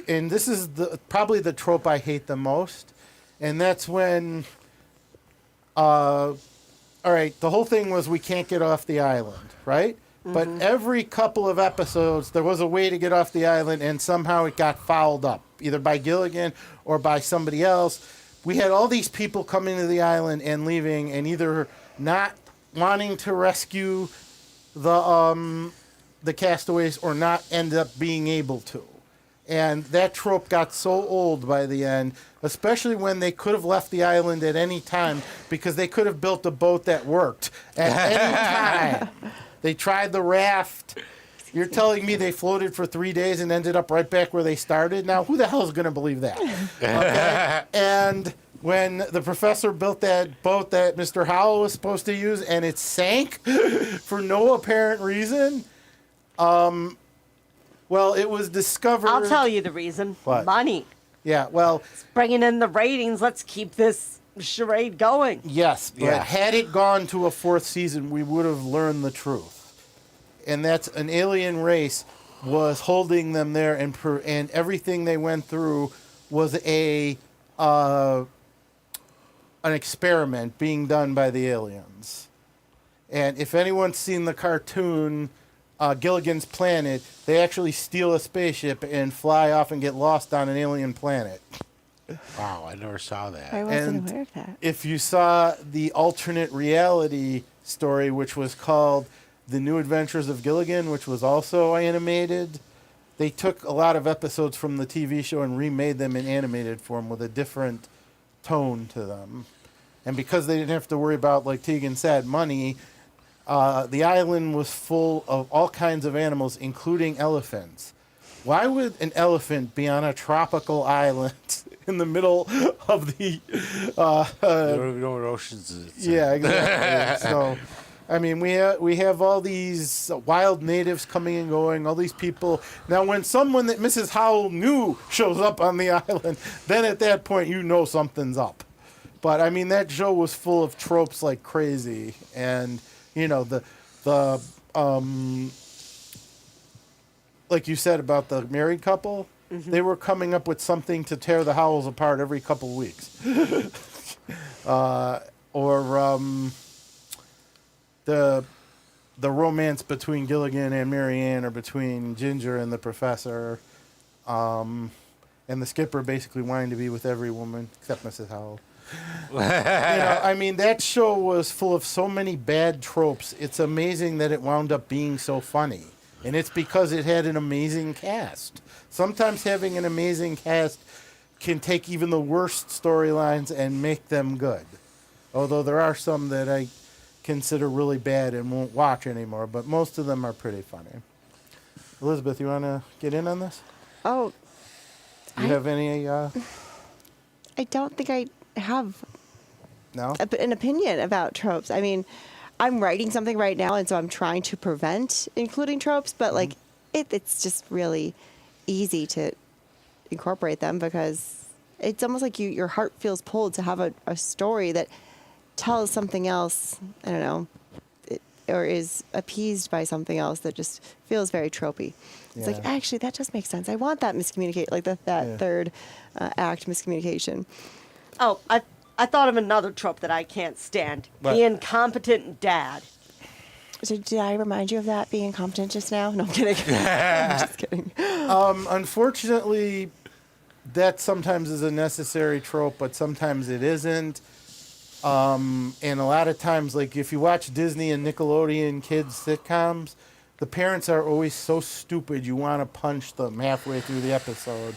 and this is probably the trope I hate the most, and that's when, all right, the whole thing was we can't get off the island, right? Mm-hmm. But every couple of episodes, there was a way to get off the island, and somehow it got fouled up, either by Gilligan or by somebody else. We had all these people coming to the island and leaving, and either not wanting to rescue the castaways or not end up being able to. And that trope got so old by the end, especially when they could have left the island at any time because they could have built a boat that worked at any time. They tried the raft. You're telling me they floated for 3 days and ended up right back where they started? Now, who the hell is going to believe that? Okay? And when the professor built that boat that Mr. Howell was supposed to use and it sank for no apparent reason, well, it was discovered. I'll tell you the reason. What? Money. Yeah, well, It's bringing in the ratings. Let's keep this charade going. yes, but Yeah. had it gone to a fourth season, we would have learned the truth. And that's an alien race was holding them there, and everything they went through was an experiment being done by the aliens. And if anyone's seen the cartoon Gilligan's Planet, they actually steal a spaceship and fly off and get lost on an alien planet. Wow, I never saw that. I wasn't And aware of that. if you saw the alternate reality story, which was called The New Adventures of Gilligan, which was also animated, they took a lot of episodes from the TV show and remade them in animated form with a different tone to them. And because they didn't have to worry about, like Tegan said, money, the island was full of all kinds of animals, including elephants. Why would an elephant be on a tropical island in the middle of the... You don't even know what oceans it's in. Yeah, exactly. So, I mean, we have all these wild natives coming and going, all these people. Now, when someone that Mrs. Howell knew shows up on the island, then at that point you know something's up. But, I mean, that show was full of tropes like crazy. And, you know, like you said about the married couple, they were coming up with something to tear the Howells apart every couple of weeks. The romance between Gilligan and Marianne, or between Ginger and the professor, and the skipper basically wanting to be with every woman except Mrs. Howell. You know, I mean, that show was full of so many bad tropes. It's amazing that it wound up being so funny. And it's because it had an amazing cast. Sometimes having an amazing cast can take even the worst storylines and make them good. Although there are some that I consider really bad and won't watch anymore, but most of them are pretty funny. Elizabeth, you want to get in on this? Oh, Do you have any... I don't think I have No? an opinion about tropes. I mean, I'm writing something right now, and so I'm trying to prevent including tropes, but like it's just really easy to incorporate them because it's almost like your heart feels pulled to have a story that tells something else, I don't know, or is appeased by something else that just feels very tropey. It's like, Yeah. actually, that does make sense. I want that miscommunicate, like that third act miscommunication. Oh, I thought of another trope that I can't stand. What? The incompetent dad. So did I remind you of that being incompetent just now? No, I'm kidding. I'm just kidding. Unfortunately, that sometimes is a necessary trope, but sometimes it isn't. And a lot of times, like if you watch Disney and Nickelodeon kids sitcoms, the parents are always so stupid you want to punch them halfway through the episode.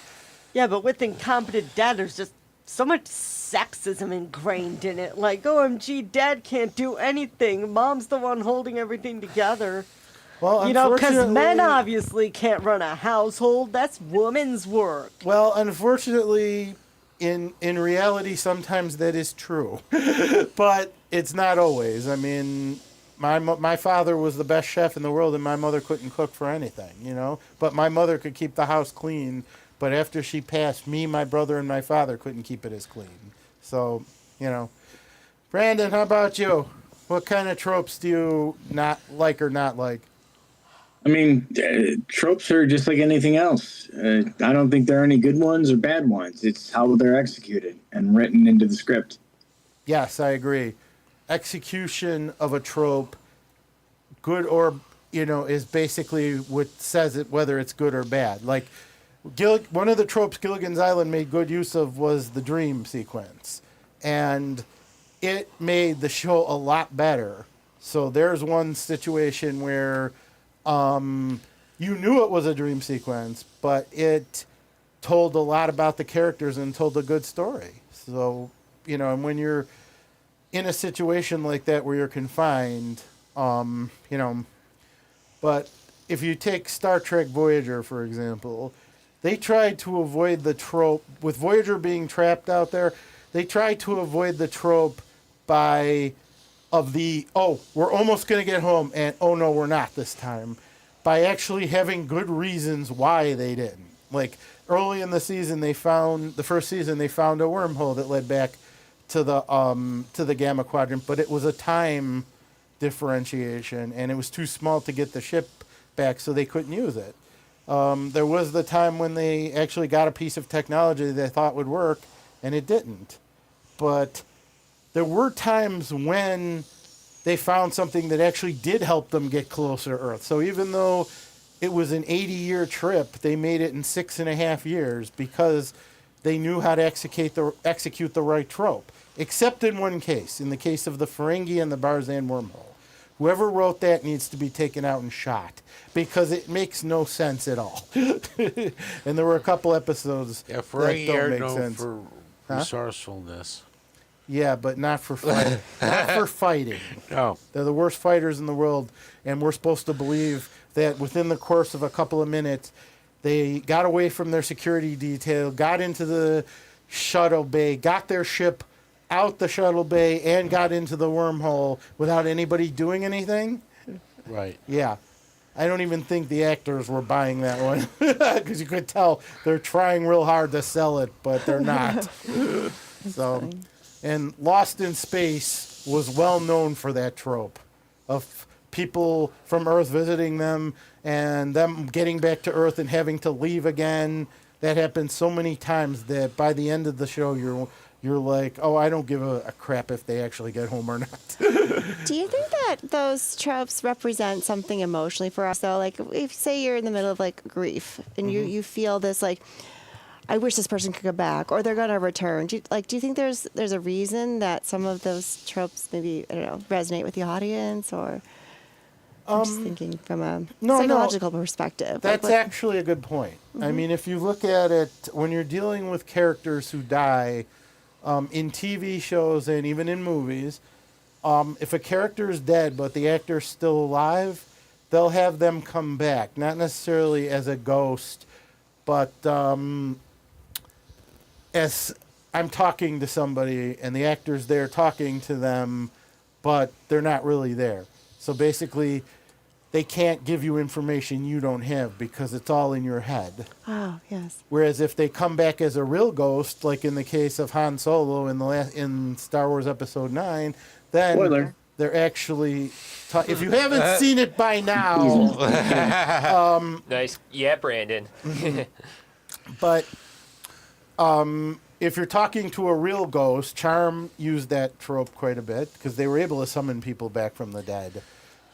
Yeah, but with incompetent dad, there's just so much sexism ingrained in it. Like, OMG, dad can't do anything. Mom's the one holding everything together. Well, You know, because men unfortunately- obviously can't run a household. That's woman's work. Well, unfortunately, in reality, sometimes that is true, but it's not always. I mean, my father was the best chef in the world, and my mother couldn't cook for anything, you know. But my mother could keep the house clean. But after she passed, me, my brother, and my father couldn't keep it as clean. So, you know, Brandon, how about you? What kind of tropes do you not like or not like? I mean, tropes are just like anything else. I don't think there are any good ones or bad ones. It's how they're executed and written into the script. Yes, I agree. Execution of a trope, good or, you know, is basically what says it, whether it's good or bad. Like, one of the tropes Gilligan's Island made good use of was the dream sequence. And it made the show a lot better. So there's one situation where you knew it was a dream sequence, but it told a lot about the characters and told a good story. So, you know, and when you're in a situation like that where you're confined, you know, but if you take Star Trek Voyager, for example, they tried to avoid the trope, with Voyager being trapped out there, they tried to avoid the trope we're almost going to get home, and oh no, we're not this time, by actually having good reasons why they didn't. Like, early in the season, the first season, they found a wormhole that led back to the Gamma Quadrant, but it was a time differentiation, and it was too small to get the ship back, so they couldn't use it. There was the time when they actually got a piece of technology they thought would work, and it didn't. But there were times when they found something that actually did help them get closer to Earth. So even though it was an 80-year trip, they made it in 6.5 years because they knew how to execute the right trope. Except in one case, in the case of the Ferengi and the Barzan wormhole. Whoever wrote that needs to be taken out and shot because it makes no sense at all. And there were a couple episodes Yeah, that Ferengi don't are make known sense. for resourcefulness. Yeah, but not for fighting. Not for fighting. Oh, They're the worst fighters in the world, and we're supposed to believe that within the course of a couple of minutes, they got away from their security detail, got into the shuttle bay, got their ship out the shuttle bay, and got into the wormhole without anybody doing anything. right. Yeah. I don't even think the actors were buying that one because you could tell they're trying real hard to sell it, but they're not. So, and Lost in Space was well known for that trope of people from Earth visiting them and them getting back to Earth and having to leave again. That happens so many times that by the end of the show, you're like, oh, I don't give a crap if they actually get home or not. Do you think that those tropes represent something emotionally for us, though? Like, if say you're in the middle of like grief and you feel this like, I wish this person could go back, or they're gonna return. Do you think there's a reason that some of those tropes maybe, I don't know, resonate with the audience, or I'm just thinking from a psychological perspective. That's actually a good point. I mean, if you look at it, when you're dealing with characters who die in TV shows and even in movies, if a character is dead but the actor's still alive, they'll have them come back, not necessarily as a ghost, but as I'm talking to somebody and the actor's there talking to them, but they're not really there. So basically, they can't give you information you don't have because it's all in your head. Oh, yes. Whereas if they come back as a real ghost, like in the case of Han Solo in Star Wars Episode 9, then Spoiler. they're actually... if you haven't seen it by now... Nice. Yeah, Brandon. But if you're talking to a real ghost, Charm used that trope quite a bit because they were able to summon people back from the dead.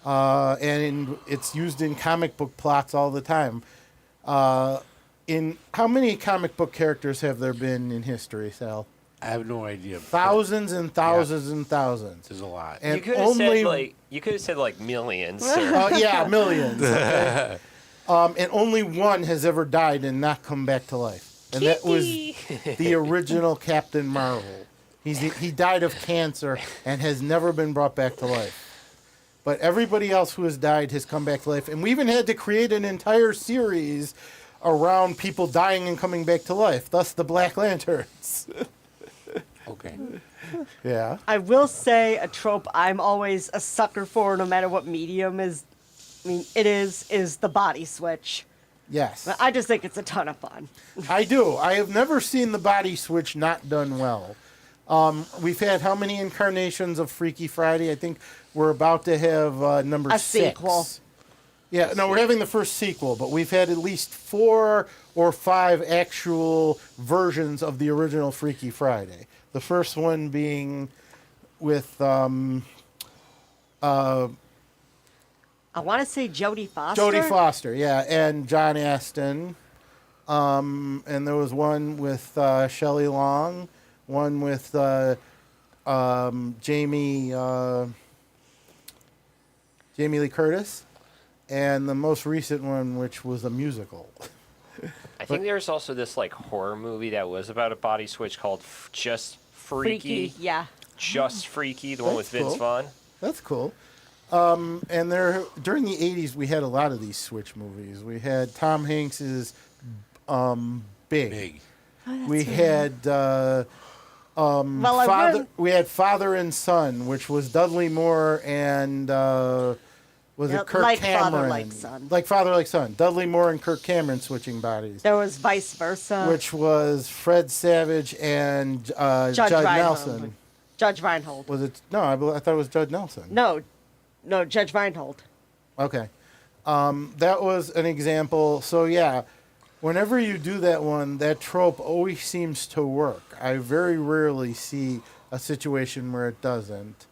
And it's used in comic book plots all the time. In how many comic book characters have there been in history, Sal? I have no idea. Thousands and thousands and thousands. There's a lot. And You could have said like millions. Or, yeah, millions. Okay? And only one has ever died and not come back to life. And that was the original Captain Marvel. He died of cancer and has never been brought back to life. But everybody else who has died has come back to life. And we even had to create an entire series around people dying and coming back to life. Thus the Black Lanterns. Okay. Yeah. I will say a trope I'm always a sucker for, no matter what medium it is the body switch. Yes. I just think it's a ton of fun. I do. I have never seen the body switch not done well. We've had how many incarnations of Freaky Friday? I think we're about to have number A 6. sequel. Yeah, no, we're having the first sequel, but we've had at least 4 or 5 actual versions of the original Freaky Friday. The first one being with I want to say Jodie Foster. Jodie Foster, yeah, and John Aston. And there was one with Shelley Long, one with Jamie Lee Curtis, and the most recent one, which was a musical. I think there's also this like horror movie that was about a body switch called Just Freaky. Yeah. Just Freaky, the one with That's Vince cool. Vaughn. That's cool. And there, during the 80s, we had a lot of these switch movies. We had Tom Hanks's Big. We had we had Father and Son, which was Dudley Moore and was it Kirk Like Cameron? Father, Like Son. Like Father, Like Son. Dudley Moore and Kirk Cameron switching bodies. There was vice versa. Which was Fred Savage and Judd Reinhold. Nelson. Judge Reinhold. Was it? No, I thought it was Judd Nelson. No, Judge Reinhold. Okay. That was an example. So, yeah, whenever you do that one, that trope always seems to work. I very rarely see a situation where it doesn't.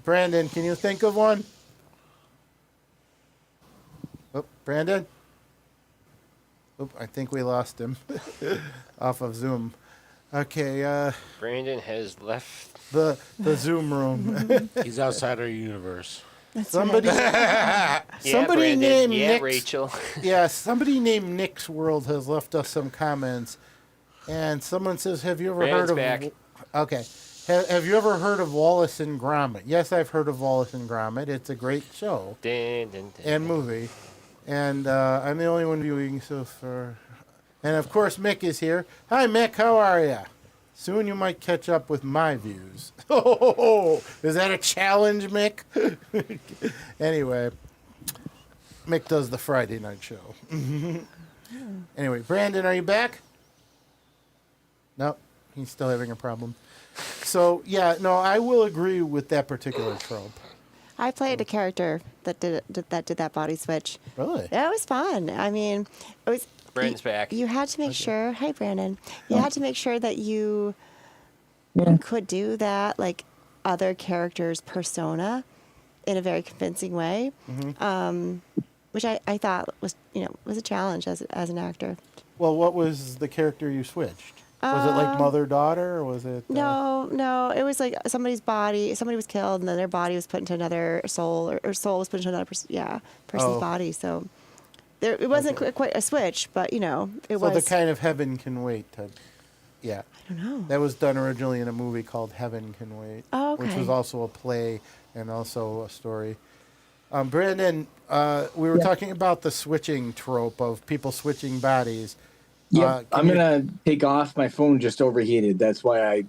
Brandon, can you think of one? Oh, Brandon? Oh, I think we lost him off of Zoom. Okay, Brandon has left. the Zoom room. He's outside our universe. That's Somebody, Yeah, somebody Brandon. named Yeah, Nick's, Rachel. yeah, somebody named Nick's World has left us some comments, and someone says, "Have you ever Brandon's heard of?" back. Okay, have you ever heard of Wallace and Gromit? Yes, I've heard of Wallace and Gromit. It's a great show Dun, dun, dun, and dun. movie, and I'm the only one viewing so far. And of course, Mick is here. Hi, Mick. How are ya? Soon you might catch up with my views. Oh, is that a challenge, Mick? Anyway, Mick does the Friday night show. Anyway, Brandon, are you back? Nope, he's still having a problem. So, yeah, no, I will agree with that particular trope. I played a character that did that body switch. Really? Yeah, it was fun. I mean, it was. Brandon's back. You had to make sure. Hey, Brandon. You had to make sure that you Yeah. could do that, like other characters' persona, in a very convincing way, which I thought was was a challenge as an actor. Well, what was the character you switched? Was it like mother-daughter, or was it... No, it was like somebody's body. Somebody was killed, and then their body was put into another soul, or soul was put into another person's Oh. body. So it wasn't quite a switch, but it So was. the kind of Heaven Can Wait type. Yeah. I don't know. That was done originally in a movie called Heaven Can Wait, Oh, which okay. was also a play and also a story. Brandon, we were talking about the switching trope of people switching bodies. Yep. Can I'm you- gonna take off. My phone just overheated. That's why I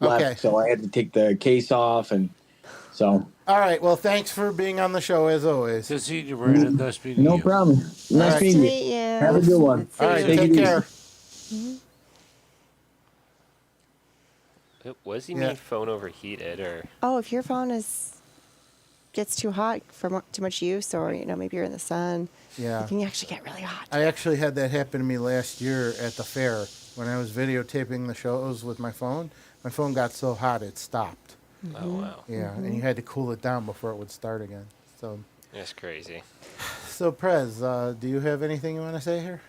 left. Okay. So I had to take the case off, and so All right. Well, thanks for being on the show as always. Good seeing you, Brandon. Nice meeting no you. problem. right. Nice Nice to meeting you. meet you. Have a good one. All right. Take Take it easy. care. Was he Yeah. mean phone overheated or? Oh, if your phone gets too hot for too much use, or maybe you're in the sun, Yeah. it can actually get really hot. I actually had that happen to me last year at the fair when I was videotaping the shows with my phone. My phone got so hot it stopped. Oh wow, Yeah, and you had to cool it down before it would start again. that's crazy. So Prez, do you have anything you want to say here?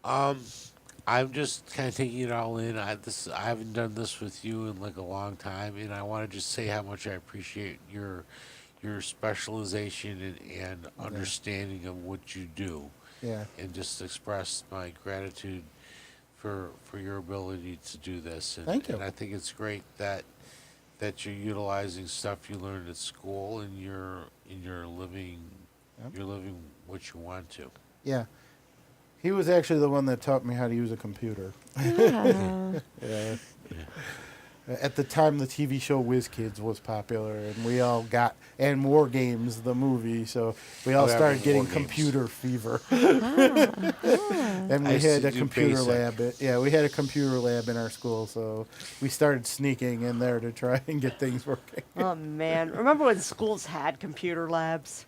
I'm just kind of taking it all in. I haven't done this with you in like a long time, and I want to just say how much I appreciate your specialization and understanding of what you do, Yeah. and just express my gratitude for your ability to do this. And, Thank you. And I think it's great that you're utilizing stuff you learned at school, and you're living Yep. you're living what you want to. Yeah. He was actually the one that taught me how to use a computer. Yeah. Yeah. At the time, the TV show Whiz Kids was popular, and we all got, and War Games, the movie, so we all Oh, yeah, started War getting Games. computer fever. Ah. And I we used had to a do computer basic. lab. We had a computer lab in our school, so we started sneaking in there to try and get things working. Oh man, remember when schools had computer labs?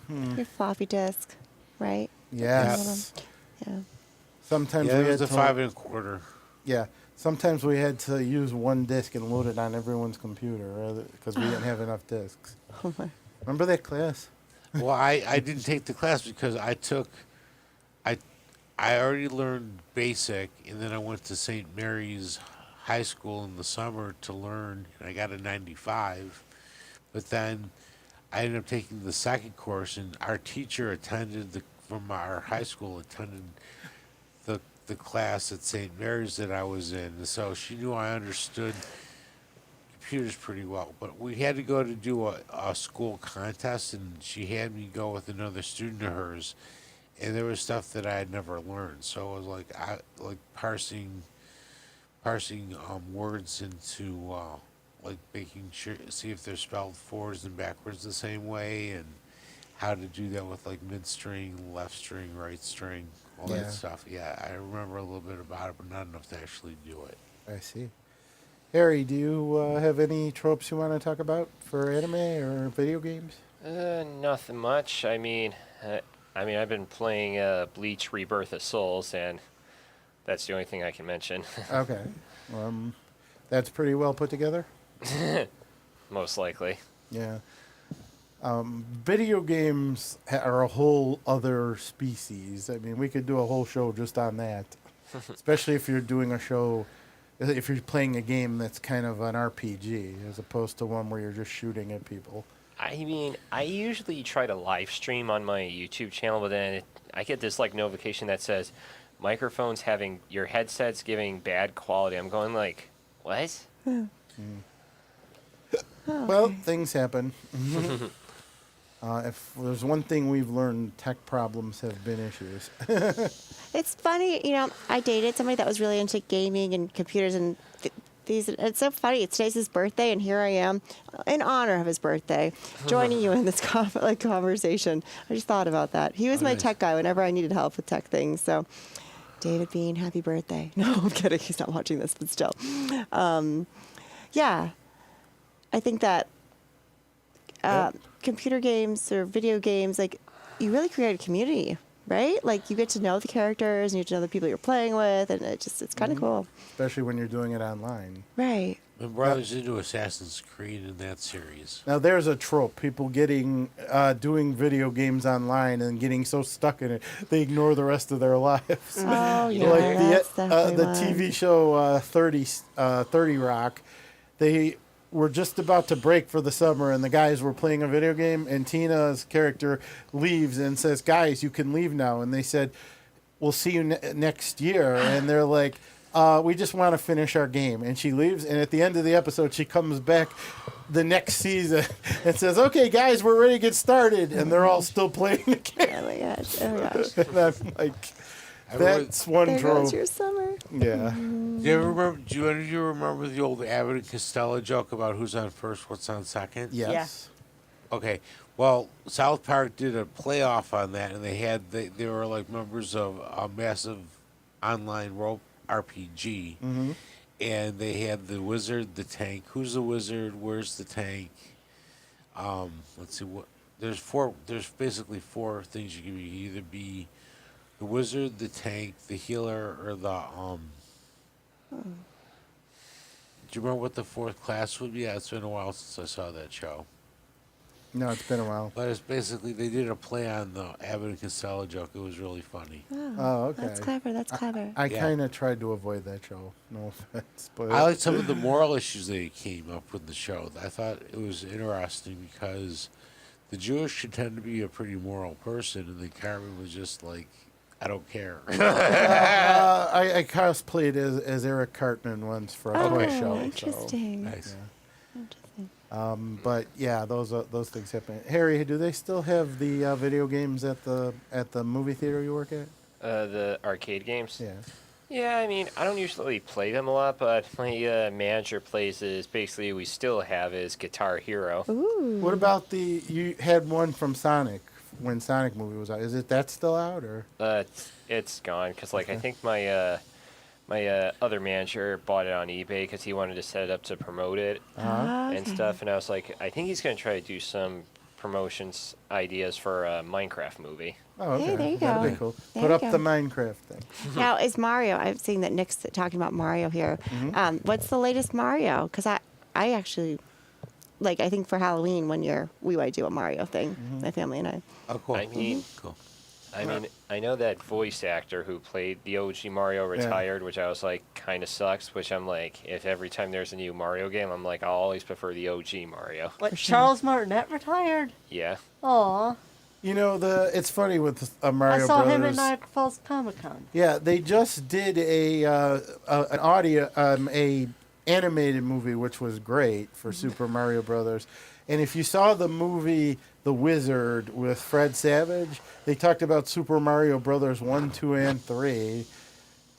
Your floppy disk, right? Yes. Yeah. Sometimes Yeah, we it was had a to, 5 1/4. Yeah. Sometimes we had to use one disk and load it on everyone's computer because we didn't have enough disks. Oh my. Remember that class? Well, I didn't take the class because I already learned basic, and then I went to St. Mary's High School in the summer to learn, and I got a 95. But then I ended up taking the second course, and our teacher from our high school attended the class at St. Mary's that I was in, so she knew I understood computers pretty well. But we had to go to do a school contest, and she had me go with another student of hers, and there was stuff that I had never learned. So it was like parsing words into like making sure, see if they're spelled forwards and backwards the same way, and how to do that with like mid string, left string, right string, all Yeah. that stuff. Yeah, I remember a little bit about it, but not enough to actually do it. I see. Harry, do you have any tropes you want to talk about for anime or video games? Nothing much. I mean, I've been playing Bleach: Rebirth of Souls, and that's the only thing I can mention. Okay. That's pretty well put together. Most likely. Yeah. Video games are a whole other species. I mean, we could do a whole show just on that. Especially if you're doing a show, if you're playing a game that's kind of an RPG as opposed to one where you're just shooting at people. I mean, I usually try to live stream on my YouTube channel, but then I get this like notification that says microphones having your headsets giving bad quality. I'm going like, what? Well, things happen. If there's one thing we've learned, tech problems have been issues. It's funny, I dated somebody that was really into gaming and computers and these. It's so funny. It's today's his birthday, and here I am, in honor of his birthday, joining you in this conversation. I just thought about that. He was my nice. tech guy whenever I needed help with tech things. So, David Bean, happy birthday. No, I'm kidding. He's not watching this, but still. Yeah, I think that computer games or video games, like, you really create a community, right? Like, you get to know the characters and you get to know the people you're playing with, and it's kind of cool. Especially when you're doing it online. Right. My brother's into Assassin's Creed in that series. Now there's a trope: people getting doing video games online and getting so stuck in it they ignore the rest of their lives. Oh, yeah, Like that's the definitely TV show 30 Rock, they were just about to break for the summer, and the guys were playing a video game, and Tina's character leaves and says, "Guys, you can leave now." And they said, "We'll see you next year." And they're like, "We just want to finish our game." And she leaves, and at the end of the episode, she comes back the next season and says, "Okay, guys, we're ready to get started." And they're all still playing the game. Oh my gosh. Oh my gosh. And I'm like, that's one There trope. goes your summer. Yeah. Do you ever remember? Do any of you remember the old Abbott and Costello joke about who's on first, what's on second? Yes. Okay. Well, South Park did a playoff on that, and they were like members of a massive online role RPG, and they had the wizard, the tank. Who's the wizard? Where's the tank? Let's see what. There's basically four things you can be. You can either be the wizard, the tank, the healer, or the Do you remember what the fourth class would be? Yeah, it's been a while since I saw that show. No, it's been a while. But it's basically they did a play on the Abbott and Costello joke. It was really funny. Oh, okay. That's clever. That's clever. I Yeah. kind of tried to avoid that show. No offense, but I liked some of the moral issues they came up with in the show. I thought it was interesting because the Jewish should tend to be a pretty moral person, and the Carmen was just like, I don't care. I cosplayed as Eric Cartman once for a toy show. so, Interesting. Nice. Interesting. but yeah, those things happen. Harry, do they still have the video games at the movie theater you work at? The arcade games? Yeah. Yeah, I mean, I don't usually play them a lot, but my manager plays basically we still have is Guitar Hero. Ooh. What about you had one from Sonic when Sonic movie was out? Is that still out or? It's gone because I think my other manager bought it on eBay because he wanted to set it up to promote it and Okay. stuff, and I was like, I think he's gonna try to do some promotions ideas for a Minecraft movie. Oh, okay. Hey, there you That'd go. be cool. There Put you up go. the Minecraft thing. Now, is Mario? I'm seeing that Nick's talking about Mario here. What's the latest Mario? Because I actually, I think for Halloween one year we might do a Mario thing. My family and I. Oh, cool. I mean, Cool. I know that voice actor who played the OG Mario retired, which I was like kind of sucks. Which I'm like, if every time there's a new Mario game, I'm like, I'll always prefer the OG Mario. What, Charles Martinet retired? Yeah. Aw. You know, it's funny with I Mario saw Brothers. him at Niagara Falls Comic Con. Yeah, they just did a animated movie which was great for Super Mario Brothers. And if you saw the movie The Wizard with Fred Savage, they talked about Super Mario Brothers 1, 2, and 3.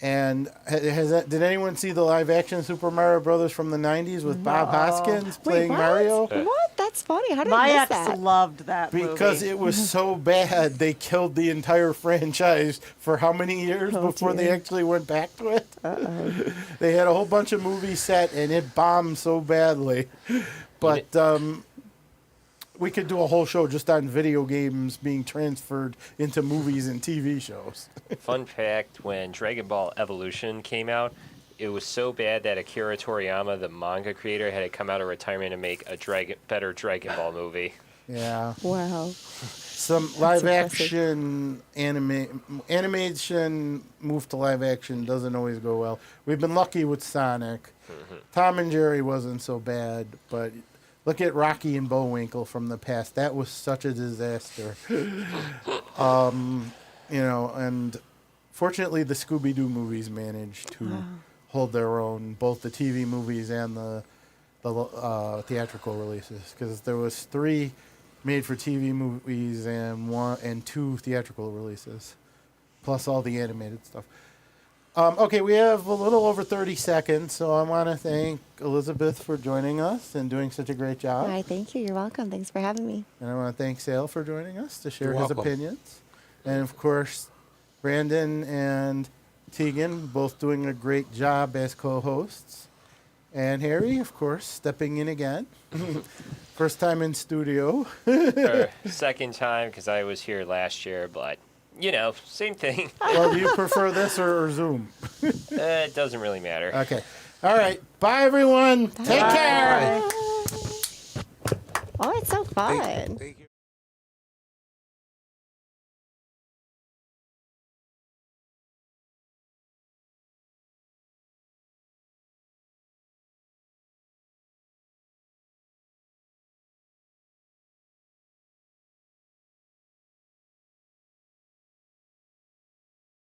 And did anyone see the live action Super Mario Brothers from the 90s with Bob Hoskins playing what? Mario? What? That's funny. How did My I miss ex that? loved that Because movie. it was so bad, they killed the entire franchise for how many years before they dear. actually went back to it? They had a whole bunch of movies set, and it bombed so badly. But we could do a whole show just on video games being transferred into movies and TV shows. Fun fact: when Dragon Ball Evolution came out, it was so bad that Akira Toriyama, the manga creator, had to come out of retirement and make a better Dragon Ball movie. Yeah. Wow. Some live impressive. action animation move to live action doesn't always go well. We've been lucky with Sonic. Tom and Jerry wasn't so bad, but Look at Rocky and Bullwinkle from the past. That was such a disaster. And fortunately, the Scooby-Doo movies managed to hold their own, both the TV movies and the theatrical releases, because there was 3 made-for-TV movies and 2 theatrical releases, plus all the animated stuff. Okay, we have a little over 30 seconds, so I want to thank Elizabeth for joining us and doing such a great job. Hi, thank you. You're welcome. Thanks for having me. And I want to thank Sal for joining us to share You're his welcome. opinions. And of course, Brandon and Tegan both doing a great job as co-hosts. And Harry, of course, stepping in again. First time in studio. Second time because I was here last year, but same thing. Well, do you prefer this or Zoom? It doesn't really matter. Okay. All right. Bye, everyone. Take care. Oh, it's so fun. Thank you.